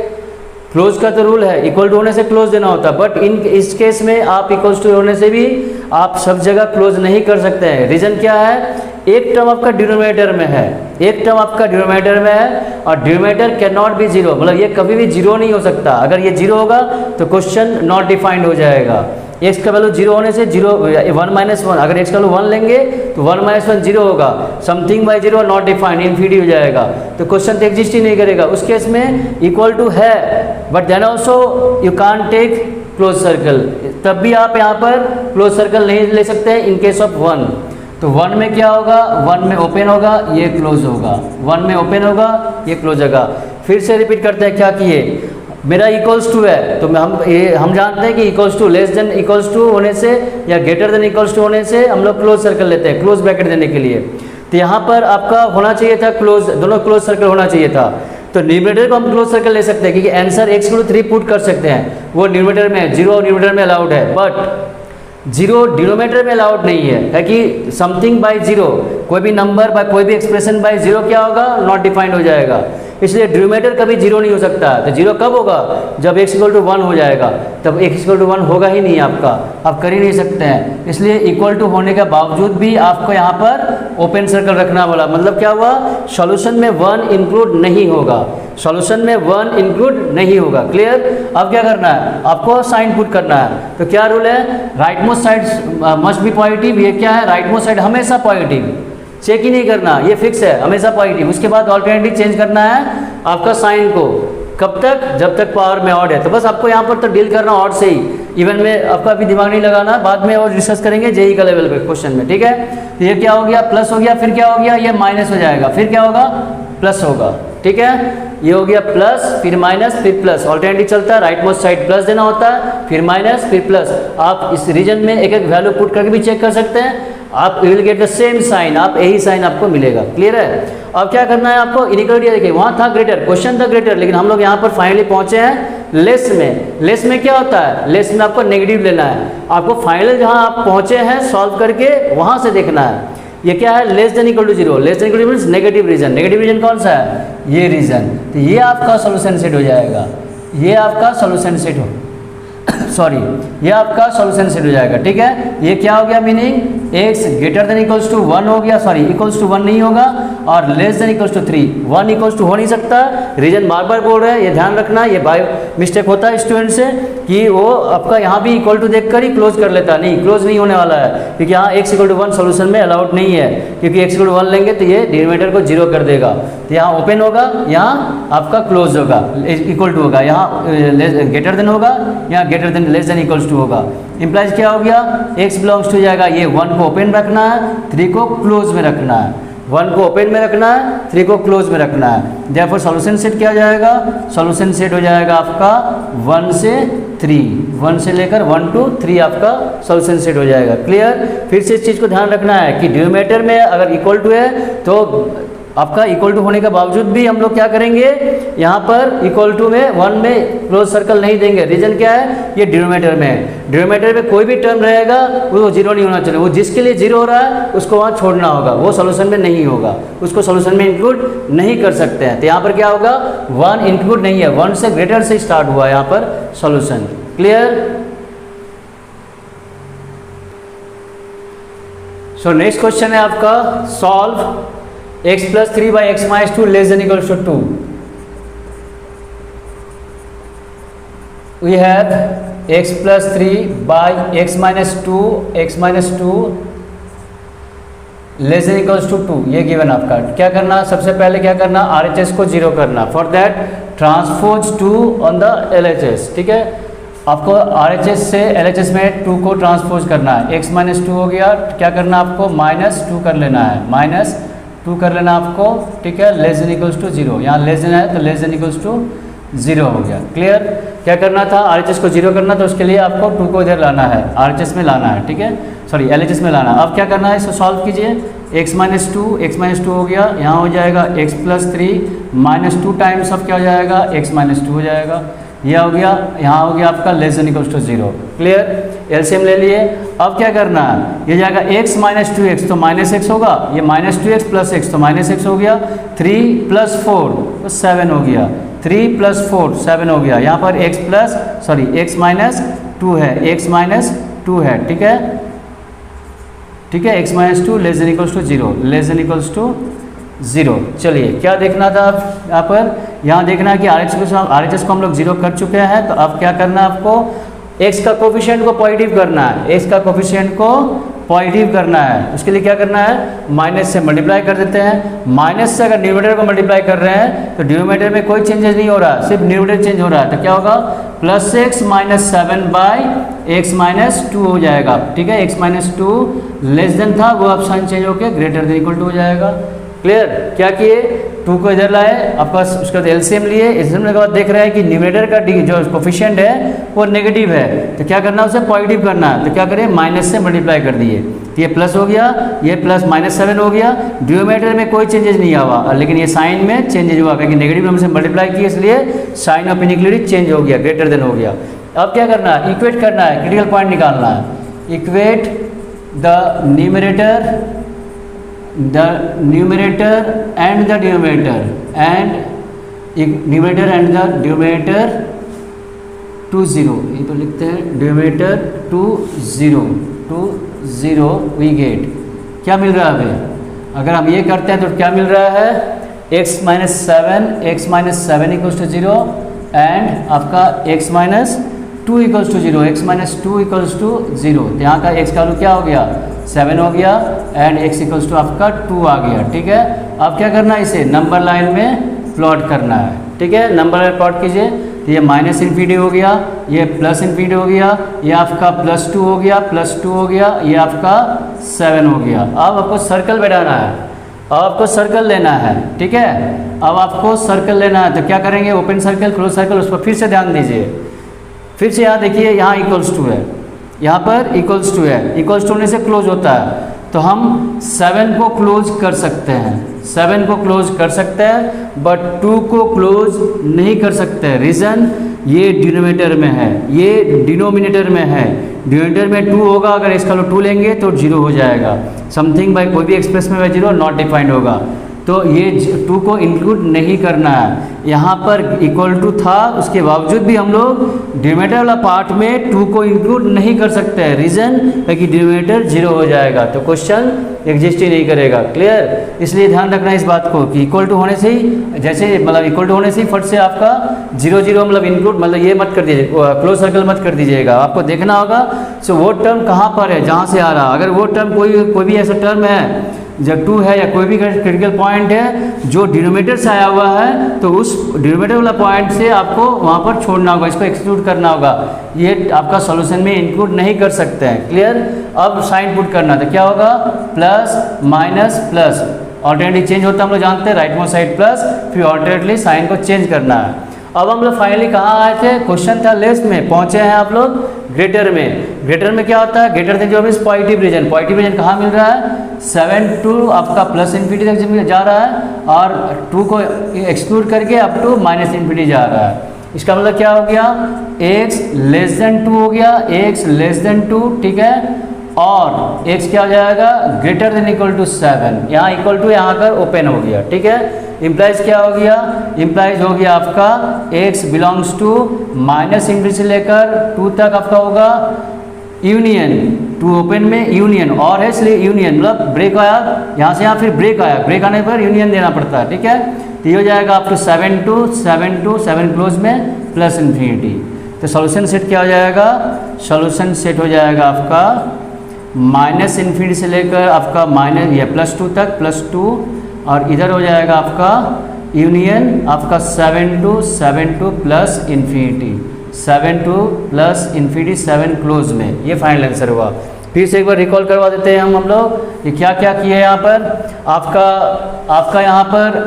क्लोज का तो रूल है, इक्वल टू होने से क्लोज देना होता है, बट इस केस में आप इक्वल्स टू होने से भी आप सब जगह क्लोज नहीं कर सकते हैं। रीजन क्या है, एक टर्म आपका डिनोमिनेटर में है, और डिनोमिनेटर कैन नॉट बी 0, मतलब ये कभी भी 0 नहीं हो सकता। अगर ये 0 होगा तो क्वेश्चन नॉट डिफाइंड हो जाएगा। x का वैल्यू 0 होने से 1 - 1, अगर x का वैल्यू 1 लेंगे तो 1 - 1 0 होगा। Something bye 0 not defined, infinity हो जाएगा, तो क्वेश्चन तो एग्जिस्ट ही नहीं करेगा। उस केस में इक्वल टू है, but then also you can't take close circle, तब भी आप यहाँ पर क्लोज सर्कल नहीं ले सकते हैं इन केस ऑफ 1। तो 1 में क्या होगा, 1 में ओपन होगा, ये क्लोज होगा, 1 में ओपन होगा, ये क्लोज होगा। फिर से रिपीट करते हैं, क्या किए, मेरा इक्वल्स टू है, तो हम जानते हैं कि equals to less than equals to होने से या ग्रेटर देन इक्वल्स टू होने से हम लोग क्लोज सर्कल लेते हैं, क्लोज ब्रैकेट देने के लिए। तो यहाँ पर आपका होना चाहिए था क्लोज, दोनों क्लोज सर्कल होना चाहिए था। तो न्यूमरेटर को हम क्लोज सर्कल ले सकते हैं क्योंकि आंसर x = 3 पुट कर सकते हैं, वो न्यूमरेटर में है, 0 न्यूमरेटर में अलाउड है, बट 0 डिनोमिनेटर में अलाउड नहीं है कि समथिंग बाय 0, कोई भी नंबर बाय कोई भी एक्सप्रेशन बाय 0 क्या होगा, नॉट डिफाइंड हो जाएगा। इसलिए डिनोमिनेटर कभी जीरो नहीं हो सकता। तो जीरो कब होगा, जब x इक्वल टू 1 हो जाएगा, तब x इक्वल टू 1 होगा ही नहीं आपका, आप कर ही नहीं सकते हैं। इसलिए इक्वल टू होने के बावजूद भी आपको यहाँ पर ओपन सर्कल रखना बोला, मतलब क्या हुआ, सॉल्यूशन में 1 इंक्लूड नहीं होगा, सॉल्यूशन में 1 इंक्लूड नहीं होगा। क्लियर। अब क्या करना है, आपको साइन पुट करना है। तो क्या रूल है, right most side must be positive. ये क्या है, राइट मोस्ट साइड हमेशा पॉजिटिव, चेक ही नहीं करना, ये फिक्स है हमेशा पॉजिटिव। उसके बाद ऑल्टरनेटिव चेंज करना है आपका साइन को, कब तक, जब तक पावर में ऑड है। तो बस आपको यहाँ पर तो डील करना ऑड से ही, इवन में आपका अभी दिमाग नहीं लगाना, बाद में और डिस्कस करेंगे जेई का लेवल पे क्वेश्चन में, ठीक है। तो ये क्या हो गया, प्लस हो गया, फिर क्या हो गया, ये माइनस हो जाएगा, फिर क्या होगा, प्लस होगा, ठीक है। ये हो गया प्लस, फिर माइनस, फिर प्लस, ऑल्टरनेटिव चलता है, राइट मोस्ट साइड प्लस देना होता है, फिर माइनस, फिर प्लस। आप इस रीजन में एक एक वैल्यू पुट करके भी चेक कर सकते हैं, आप will get the same sign, आप यही साइन आपको मिलेगा। क्लियर है। अब क्या करना है आपको, इनइक्वालिटी देखिए, वहाँ था ग्रेटर, क्वेश्चन था ग्रेटर, लेकिन हम लोग यहाँ पर फाइनली पहुँचे हैं लेस में। लेस में क्या होता है, लेस में आपको नेगेटिव लेना है, आपको फाइनल जहाँ आप पहुँचे हैं सॉल्व करके वहाँ से देखना है। ये क्या है, less than equal to zero, less than equal to means negative region. Negative region कौन सा है, ये रीजन। तो ये आपका सॉल्यूशन सेट हो जाएगा, ये आपका सॉल्यूशन सेट हो सॉरी ये आपका सॉल्यूशन सेट हो जाएगा, ठीक है। ये क्या हो गया, meaning x greater than equals to 1 हो गया, सॉरी इक्वल्स टू 1 नहीं होगा, और less than equals to 3, 1 equals to हो नहीं सकता। रीजन बार बार बोल रहे हैं, ये ध्यान रखना, ये बाय मिस्टेक होता है स्टूडेंट से कि वो आपका यहाँ भी इक्वल टू देखकर ही क्लोज कर लेता है, नहीं क्लोज नहीं होने वाला है, क्योंकि यहाँ x इक्वल टू 1 सोल्यूशन में अलाउड नहीं है, क्योंकि x इक्वल टू 1 लेंगे तो ये डिनोमिनेटर को जीरो कर देगा। तो यहाँ ओपन होगा, यहाँ आपका क्लोज होगा, इक्वल टू होगा, यहाँ ग्रेटर देन होगा, यहाँ greater than less than equals to होगा। इम्प्लाइज क्या हो गया, x बिलोंग्स टू जाएगा, ये 1 को ओपन रखना है, 3 को क्लोज में रखना है, 1 को ओपन में रखना है, 3 को क्लोज में रखना है। देयरफॉर सॉल्यूशन सेट क्या हो जाएगा, सॉल्यूशन सेट हो जाएगा आपका 1 से 3, 1 से लेकर 1 to 3 आपका सॉल्यूशन सेट हो जाएगा। क्लियर। फिर से इस चीज़ को ध्यान रखना है कि डिनोमिनेटर में अगर इक्वल टू है तो आपका इक्वल टू होने के बावजूद भी हम लोग क्या करेंगे, यहाँ पर इक्वल टू में 1 में क्लोज सर्कल नहीं देंगे। रीजन क्या है, ये डिनोमिनेटर में है, डिनोमिनेटर में कोई भी टर्म रहेगा वो जीरो नहीं होना चाहिए, वो जिसके लिए जीरो हो रहा है उसको वहाँ छोड़ना होगा, वो सॉल्यूशन में नहीं होगा, उसको सॉल्यूशन में इंक्लूड नहीं कर सकते हैं। तो यहाँ पर क्या होगा, 1 इंक्लूड नहीं है, 1 से ग्रेटर से स्टार्ट हुआ है यहाँ पर solution. Clear. So next question है आपका, solve x plus 3 by x minus 2 less than equals to 2. We have x plus 3 by x minus 2 less than equals to 2, ये गिवन आपका। क्या करना, सबसे पहले क्या करना, RHS को जीरो करना। For that transpose 2 on the LHS, ठीक है। आपको RHS से LHS में 2 को ट्रांसपोज करना है, x माइनस 2 हो गया, क्या करना आपको, -2 कर लेना है, -2 कर लेना आपको, ठीक है। लेस देन इक्वल्स टू 0, यहाँ लेस देन है तो लेस देन इक्वल्स टू 0 हो गया। क्लियर। क्या करना था, RHS को जीरो करना, तो उसके लिए आपको 2 को इधर लाना है, RHS में लाना है, ठीक है, सॉरी LHS में लाना। अब क्या करना है, इसको सॉल्व कीजिए, x माइनस 2 हो गया, यहाँ हो जाएगा x प्लस 3 -2 टाइम्स अब क्या हो जाएगा, x माइनस 2 हो जाएगा, यह हो गया, यहाँ हो गया आपका less than equals to 0। Clear. LCM ले लिए। अब क्या करना है, ये जाएगा x माइनस 2x तो -x होगा, ये -2x प्लस x तो -x हो गया, 3 + 4 तो 7 हो गया, 3 + 4 7 हो गया। यहाँ पर x माइनस 2 है, x माइनस 2 है, ठीक है, ठीक है। x minus 2 less than equals to 0, less than equals to 0। चलिए क्या देखना था यहाँ पर, यहाँ देखना है कि RHS को हम लोग 0 कर चुके हैं। तो अब क्या करना है आपको, x का कोफिशिएंट को पॉजिटिव करना है, x का कोफिशिएंट को पॉजिटिव करना है। उसके लिए क्या करना है, माइनस से मल्टीप्लाई कर देते हैं। माइनस से अगर न्यूमरेटर को मल्टीप्लाई कर रहे हैं तो डिनोमिनेटर में कोई चेंजेस नहीं हो रहा, सिर्फ न्यूमरेटर चेंज हो रहा है। तो क्या होगा, +x minus 7 by x minus 2 हो जाएगा, ठीक है। x माइनस 2 लेस देन था, वो अब साइन चेंज होकर ग्रेटर देन इक्वल टू हो जाएगा। क्लियर। क्या किए, 2 को इधर लाए, आपका उसके बाद एलसीएम लिए, एलसीएम के बाद देख रहे हैं कि न्यूमरेटर का जो कोफिशिएंट है वो नेगेटिव है, तो क्या करना है, उसे पॉजिटिव करना है। तो क्या करें, माइनस से मल्टीप्लाई कर दिए, तो ये प्लस हो गया, ये प्लस -7 हो गया। डिनोमिनेटर में कोई चेंजेस नहीं हुआ, लेकिन ये साइन में चेंजेस हुआ, क्योंकि नेगेटिव नंबर से मल्टीप्लाई किया, इसलिए साइन ऑफ इनइक्वालिटी चेंज हो गया, ग्रेटर देन हो गया। अब क्या करना है, इक्वेट करना है, क्रिटिकल पॉइंट निकालना है। इक्वेट द न्यूमरेटर and the denominator and numerator and the denominator to zero, ये तो लिखते हैं denominator to zero we get. क्या मिल रहा है अभी? अगर हम ये करते हैं तो क्या मिल रहा है? x minus seven equals to zero and आपका x minus two equals to zero, x minus two equals to zero. तो यहाँ का x का वैल्यू क्या हो गया? 7 हो गया एंड x इक्वल्स टू आपका 2 आ गया। ठीक है, अब क्या करना है? इसे नंबर लाइन में प्लॉट करना है। ठीक है, नंबर लाइन प्लॉट कीजिए। तो ये माइनस इन्फिनिटी हो गया, ये प्लस इन्फिनिटी हो गया, ये आपका +2 हो गया, +2 हो गया, ये आपका 7 हो गया। अब आपको सर्कल बैठाना है, अब आपको सर्कल लेना है। ठीक है, अब आपको सर्कल लेना है तो क्या करेंगे? ओपन सर्कल, क्लोज सर्कल, उस पर फिर से ध्यान दीजिए। फिर से यहाँ देखिए, यहाँ इक्वल्स टू है, यहाँ पर इक्वल्स टू है, इक्वल्स टू होने से क्लोज होता है। तो हम 7 को क्लोज कर सकते हैं, 7 को क्लोज कर सकते हैं, बट 2 को क्लोज नहीं कर सकते। रीज़न, ये डिनोमिनेटर में है, ये डिनोमिनेटर में है। डिनोमिनेटर में 2 होगा, अगर इसका 2 लेंगे तो 0 हो जाएगा। समथिंग बाय कोई भी एक्सप्रेस में 0 नॉट डिफाइंड होगा, तो ये 2 को इंक्लूड नहीं करना है। यहाँ पर इक्वल टू था, उसके बावजूद भी हम लोग डिनोमिनेटर वाला पार्ट में 2 को इंक्लूड नहीं कर सकते हैं। रीज़न है कि डिनोमिनेटर 0 हो जाएगा, तो क्वेश्चन एग्जिस्ट ही नहीं करेगा। क्लियर? इसलिए ध्यान रखना इस बात को कि इक्वल टू होने से ही, जैसे मतलब इक्वल टू होने से ही फट से आपका 0 मतलब इंक्लूड, मतलब ये मत कर दीजिए, क्लोज सर्कल मत कर दीजिएगा। आपको देखना होगा सो वो टर्म कहाँ पर है, जहाँ से आ रहा। अगर वो टर्म कोई भी ऐसा टर्म है जब 2 है या कोई भी क्रिटिकल पॉइंट है जो डिनोमिनेटर से आया हुआ है, तो उस डिनोमिनेटर वाला पॉइंट से आपको वहाँ पर छोड़ना होगा, इसको एक्सक्लूड करना होगा। ये आपका सॉल्यूशन में इंक्लूड नहीं कर सकते हैं। क्लियर? अब साइन पुट करना, तो क्या होगा? Plus minus plus, alternately change होता है, हम लोग जानते हैं, राइट मोस्ट साइड प्लस, फिर ऑल्टरनेटली साइन को चेंज करना है। अब हम लोग फाइनली कहाँ आए थे? क्वेश्चन था लेस में, पहुँचे हैं आप लोग ग्रेटर में। ग्रेटर में क्या होता है? ग्रेटर देन जो means positive region. Positive region कहाँ मिल रहा है? 7 टू आपका प्लस इन्फिनिटी तक जा रहा है, और 2 को एक्सक्लूड करके अप टू माइनस इन्फिनिटी जा रहा है। इसका मतलब क्या हो गया? x लेस देन 2 हो गया, x लेस देन 2। ठीक है, और x क्या हो जाएगा? Greater than equal to 7। यहाँ इक्वल टू यहाँ कर ओपन हो गया। ठीक है, इम्प्लाइज क्या हो गया? इम्प्लाइज हो गया आपका x belongs to minus infinity से लेकर 2 तक आपका होगा यूनियन, 2 ओपन में यूनियन, और है इसलिए यूनियन, मतलब ब्रेक आया यहाँ से, यहाँ फिर ब्रेक आया, ब्रेक आने पर यूनियन देना पड़ता है। ठीक है, तो ये हो जाएगा आप टू 7 क्लोज में प्लस इन्फिनिटी। तो सॉल्यूशन सेट क्या हो जाएगा? सॉल्यूशन सेट हो जाएगा आपका माइनस इन्फिनिटी से लेकर आपका माइनस या +2 तक, +2, और इधर हो जाएगा आपका यूनियन आपका 7 two plus infinity, 7 two plus infinity 7 close में। ये फाइनल आंसर हुआ। फिर से एक बार रिकॉल करवा देते हैं हम लोग, ये क्या क्या किए यहाँ पर। आपका यहाँ पर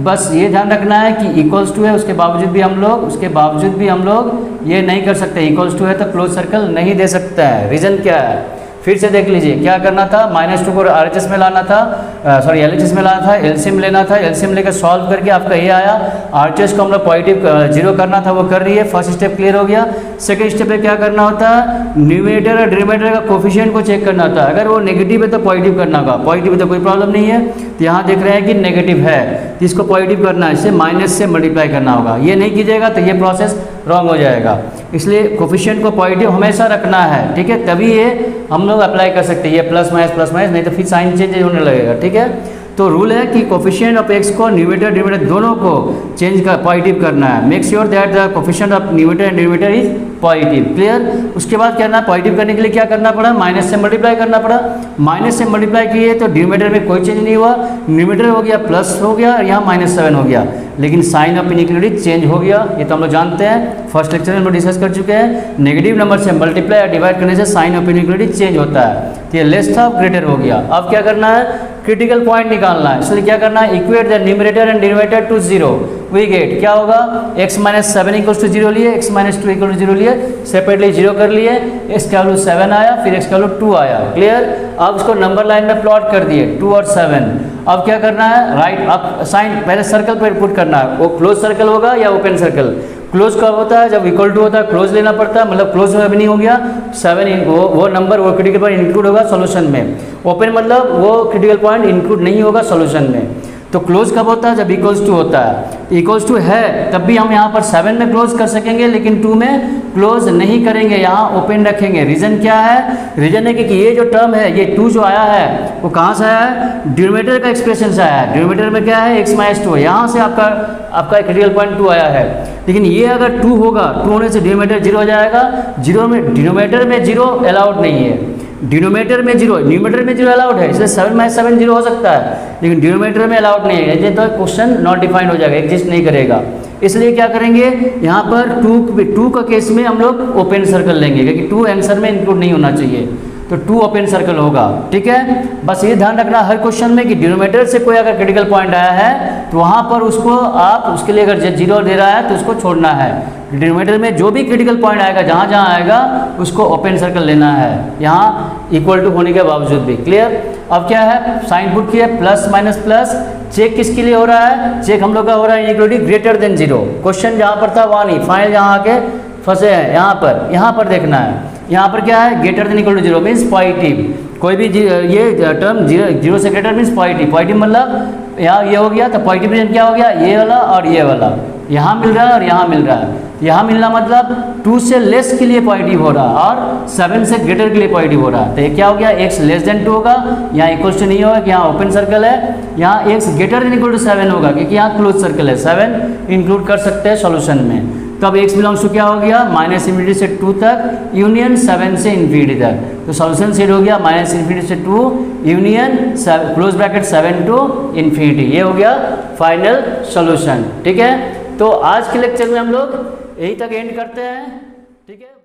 बस ये ध्यान रखना है कि इक्वल्स टू है, उसके बावजूद भी हम लोग ये नहीं कर सकते। इक्वल्स टू है तो क्लोज सर्कल नहीं दे सकता है। रीज़न क्या है? फिर से देख लीजिए, क्या करना था? -2 को RHS में लाना था, सॉरी LHS में लाना था, एलसीएम लेना था, एलसीएम लेकर सॉल्व करके आपका ये आया। RHS को हम लोग पॉजिटिव 0 करना था, वो कर रही है। फर्स्ट स्टेप क्लियर हो गया। सेकंड स्टेप पे क्या करना होता है? न्यूमरेटर और डिनोमिनेटर का कोफिशिएंट को चेक करना होता है। अगर वो नेगेटिव है तो पॉजिटिव करना होगा, पॉजिटिव है तो कोई प्रॉब्लम नहीं है। तो यहाँ देख रहे हैं कि नेगेटिव है, तो इसको पॉजिटिव करना है, इसे माइनस से मल्टीप्लाई करना होगा। ये नहीं कीजिएगा तो ये प्रोसेस रॉन्ग हो जाएगा। इसलिए कोफिशिएंट को पॉजिटिव हमेशा रखना है। ठीक है, तभी ये हम लोग अप्लाई कर सकते हैं। ये प्लस माइनस, नहीं तो फिर साइन चेंज होने लगेगा। ठीक है, तो रूल है कि कोफिशिएंट ऑफ x को न्यूमरेटर डिनोमिनेटर दोनों को चेंज कर पॉजिटिव करना है। Make sure that the coefficient of numerator and denominator is positive. Clear? उसके बाद क्या करना? पॉजिटिव करने के लिए क्या करना पड़ा? माइनस से मल्टीप्लाई करना पड़ा। माइनस से मल्टीप्लाई किए तो डिनोमिनेटर में कोई चेंज नहीं हुआ, न्यूमरेटर हो गया प्लस हो गया, यहाँ -7 हो गया, लेकिन साइन ऑफ इनइक्वालिटी चेंज हो गया। ये तो हम लोग जानते हैं, फर्स्ट लेक्चर में हम लोग डिस्कस कर चुके हैं। नेगेटिव नंबर से मल्टीप्लाई और डिवाइड करने से साइन ऑफ इनइक्वालिटी चेंज होता है। तो ये लेस था, ग्रेटर हो गया। अब क्या करना है? क्रिटिकल पॉइंट निकालना है। इसलिए क्या करना है? Equate the numerator and denominator to 0। We get क्या होगा? x - 7 = 0 लिए, x - 2 = 0 लिए, सेपरेटली 0 कर लिए, x का वैल्यू 7 आया, फिर x का वैल्यू 2 आया। क्लियर? अब इसको नंबर लाइन में प्लॉट कर दिए 2 और 7। अब क्या करना है? राइट अब साइन पहले सर्कल पर पुट करना है। वो क्लोज सर्कल होगा या ओपन सर्कल? क्लोज कब होता है? जब इक्वल टू होता है क्लोज लेना पड़ता है, मतलब क्लोज अभी नहीं हो गया 7 वो नंबर वो क्रिटिकल पॉइंट इंक्लूड होगा सॉल्यूशन में। ओपन मतलब वो क्रिटिकल पॉइंट इंक्लूड नहीं होगा सॉल्यूशन में। तो क्लोज कब होता है? जब इक्वल्स टू होता है। इक्वल्स टू है तब भी हम यहाँ पर 7 में क्लोज कर सकेंगे, लेकिन 2 में क्लोज नहीं करेंगे, यहाँ ओपन रखेंगे। रीज़न क्या है? रीज़न है कि ये जो टर्म है, ये 2 जो आया है वो कहाँ से आया है? डिनोमिनेटर का एक्सप्रेशन से आया है। डिनोमिनेटर में क्या है? x माइनस 2, यहाँ से आपका क्रिटिकल पॉइंट 2 आया है। लेकिन ये अगर 2 होगा, 2 होने से डिनोमिनेटर 0 हो जाएगा। डिनोमिनेटर में 0 अलाउड नहीं है। डिनोमिनेटर में 0, न्यूमिनेटर में 0 अलाउड है, इसलिए 7 माइनस 7 0 हो सकता है, लेकिन डिनोमिनेटर में अलाउड नहीं है। ये तो क्वेश्चन नॉट डिफाइंड हो जाएगा, एग्जिस्ट नहीं करेगा। इसलिए क्या करेंगे, यहाँ पर 2 का केस में हम लोग ओपन सर्कल लेंगे, क्योंकि 2 आंसर में इंक्लूड नहीं होना चाहिए, तो 2 ओपन सर्कल होगा। ठीक है, बस ये ध्यान रखना हर क्वेश्चन में कि डिनोमिनेटर से कोई अगर क्रिटिकल पॉइंट आया है तो वहाँ पर उसको आप उसके लिए अगर 0 दे रहा है तो उसको छोड़ना है। डिनोमिनेटर में जो भी क्रिटिकल पॉइंट आएगा, जहाँ जहाँ आएगा उसको ओपन सर्कल लेना है, यहाँ इक्वल टू होने के बावजूद भी। क्लियर? अब क्या है, साइन पुट किया, प्लस माइनस प्लस। चेक किसके लिए हो रहा है? चेक हम लोग का हो रहा है इनइक्वालिटी ग्रेटर देन 0। क्वेश्चन जहाँ पर था वहाँ नहीं, फाइनल जहाँ आके फंसे हैं यहाँ पर देखना है। यहाँ पर क्या है, greater than equal to 0 means positive. कोई भी ये टर्म 0 से ग्रेटर मीन्स पॉजिटिव। पॉजिटिव मतलब यहाँ ये हो गया, तो पॉजिटिव रीजन क्या हो गया, ये वाला और ये वाला। यहाँ मिल रहा है और यहाँ मिल रहा है। यहाँ मिलना मतलब 2 से लेस के लिए पॉजिटिव हो रहा है और 7 से ग्रेटर के लिए पॉजिटिव हो रहा है। तो ये क्या हो गया, x लेस देन 2 होगा, यहाँ इक्वल टू नहीं होगा कि यहाँ ओपन सर्कल है। यहाँ x greater than equal to 7 होगा, क्योंकि यहाँ क्लोज सर्कल है, 7 इंक्लूड कर सकते हैं सॉल्यूशन में। तो अब x बिलोंग्स टू क्या हो गया, माइनस इन्फिनिटी से 2 तक यूनियन 7 से इन्फिनिटी तक। तो सॉल्यूशन सेट हो गया माइनस इन्फिनिटी से 2 union close bracket 7 to infinity. ये हो गया फाइनल सॉल्यूशन। ठीक है, तो आज के लेक्चर में हम लोग यही तक एंड करते हैं। ठीक है।